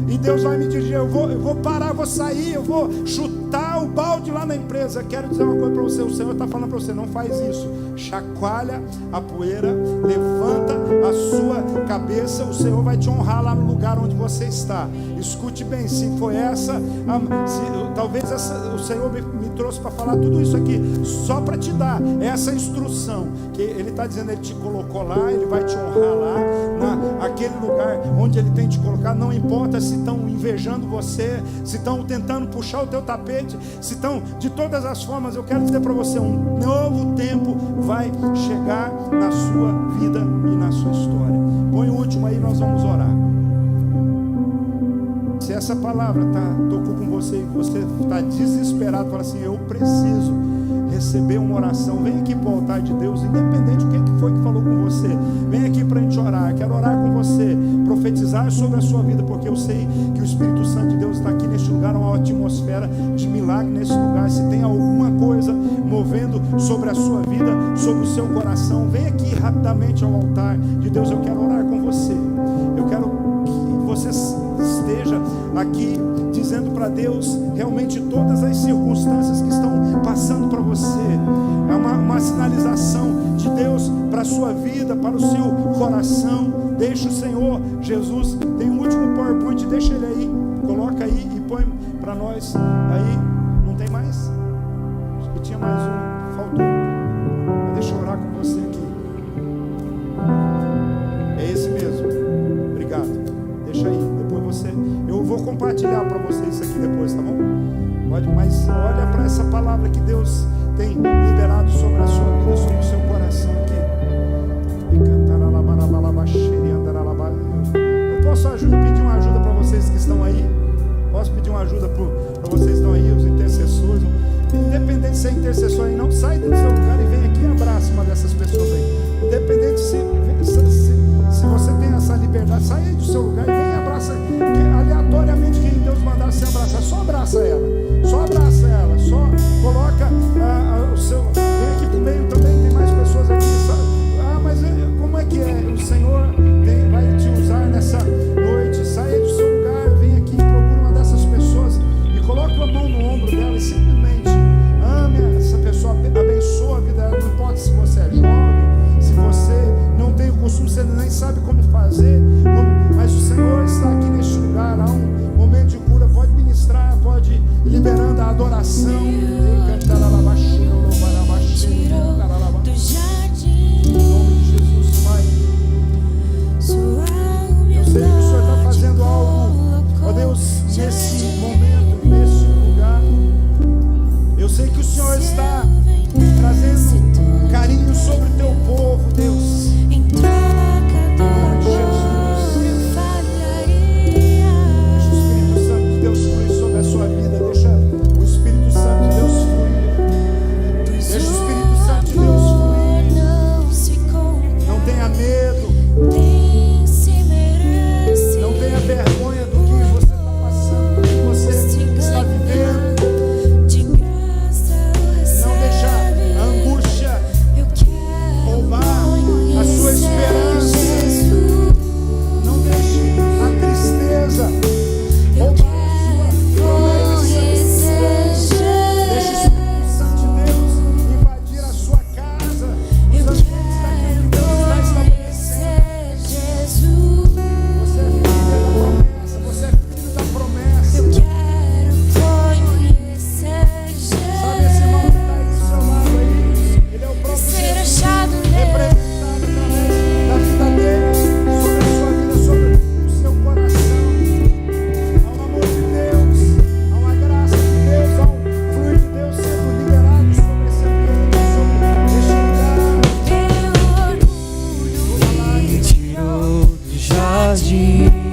e Deus vai me dirigir, eu vou parar, eu vou sair, eu vou chutar o balde lá na empresa. Quero dizer uma coisa para você, o Senhor está falando para você, não faz isso. Chacoalha a poeira, levanta a sua cabeça, o Senhor vai te honrar lá no lugar onde você está. Escute bem, se foi talvez o Senhor me trouxe para falar tudo isso aqui, só para te dar essa instrução, que Ele está dizendo, Ele te colocou lá, Ele vai te honrar lá, naquele lugar onde Ele tem te colocado. Não importa se estão invejando você, se estão tentando puxar o teu tapete, se estão de todas as formas. Eu quero dizer para você, um novo tempo vai chegar na sua vida e na sua história. Põe o último aí, nós vamos orar. Se essa palavra tocou com você e você está desesperado, fala assim, eu preciso receber uma oração, vem aqui para o altar de Deus, independente do que foi que falou com você, vem aqui para a gente orar. Quero orar com você, profetizar sobre a sua vida, porque eu sei que o Espírito Santo de Deus está aqui neste lugar, uma atmosfera de milagre nesse lugar. Se tem alguma coisa movendo sobre a sua vida, sobre o seu coração, vem aqui rapidamente ao altar de Deus. Eu quero orar com você, eu quero que você esteja aqui dizendo para Deus realmente todas as circunstâncias que estão passando para você. É uma sinalização de Deus para a sua vida, para o seu coração. Deixa o Senhor Jesus, tem um último PowerPoint, deixa ele aí, coloca aí e põe para nós aí. Não tem mais? Acho que tinha mais um, faltou. Deixa eu orar com você aqui. É esse mesmo, obrigado. Deixa aí, depois eu vou compartilhar para você isso aqui depois, tá bom? Pode, mas olha para essa palavra que Deus tem liberado sobre a sua vida, sobre o seu coração aqui. Eu posso pedir uma ajuda para vocês que estão aí? Posso pedir uma ajuda para vocês que estão aí, os intercessores? Independente se é intercessor aí, não, sai do seu lugar e vem aqui e abraça uma dessas pessoas aí. Independente se você tem essa liberdade, sai aí do seu lugar e vem e abraça, aleatoriamente quem Deus mandar você abraçar, só abraça ela, só coloca o seu, vem aqui pro meio também, tem mais pessoas aqui, sabe? Mas como é que é? O Senhor vai te usar nessa noite. Sai aí do seu lugar, vem aqui, procura uma dessas pessoas e coloca a mão no ombro dela e simplesmente ame essa pessoa, abençoa a vida dela. Não importa se você é jovem, se você não tem o costume, você nem sabe como fazer, mas o Senhor está aqui neste lugar. Há um momento de cura, pode ministrar, pode ir liberando a adoração. Em nome de Jesus, Pai, eu sei que o Senhor está fazendo algo, ó Deus, nesse momento, nesse lugar. Eu sei que o Senhor está trazendo carinho sobre o teu povo, Deus. Em nome de Jesus. Deixa o Espírito Santo de Deus fluir sobre a sua vida. Deixa o Espírito Santo de Deus fluir. Deixa o Espírito Santo de Deus fluir. Não tenha medo. Não tenha vergonha do que você está passando, do que você está vivendo. Não deixa a angústia roubar a sua esperança. Não deixe a tristeza roubar a sua promessa. Deixe o Espírito Santo de Deus invadir a sua casa, os ambientes daquilo que Deus está estabelecendo. Você é filho da promessa, você é filho da promessa. Sabe esse irmão que está aí do seu lado aí? Ele é o próprio Jesus, representado através da vida dele, sobre a sua vida, sobre o seu coração. Há um amor de Deus, há uma graça de Deus, há um fluir de Deus sendo liberado sobre esse ambiente, sobre este lugar. Me tirou do jardim.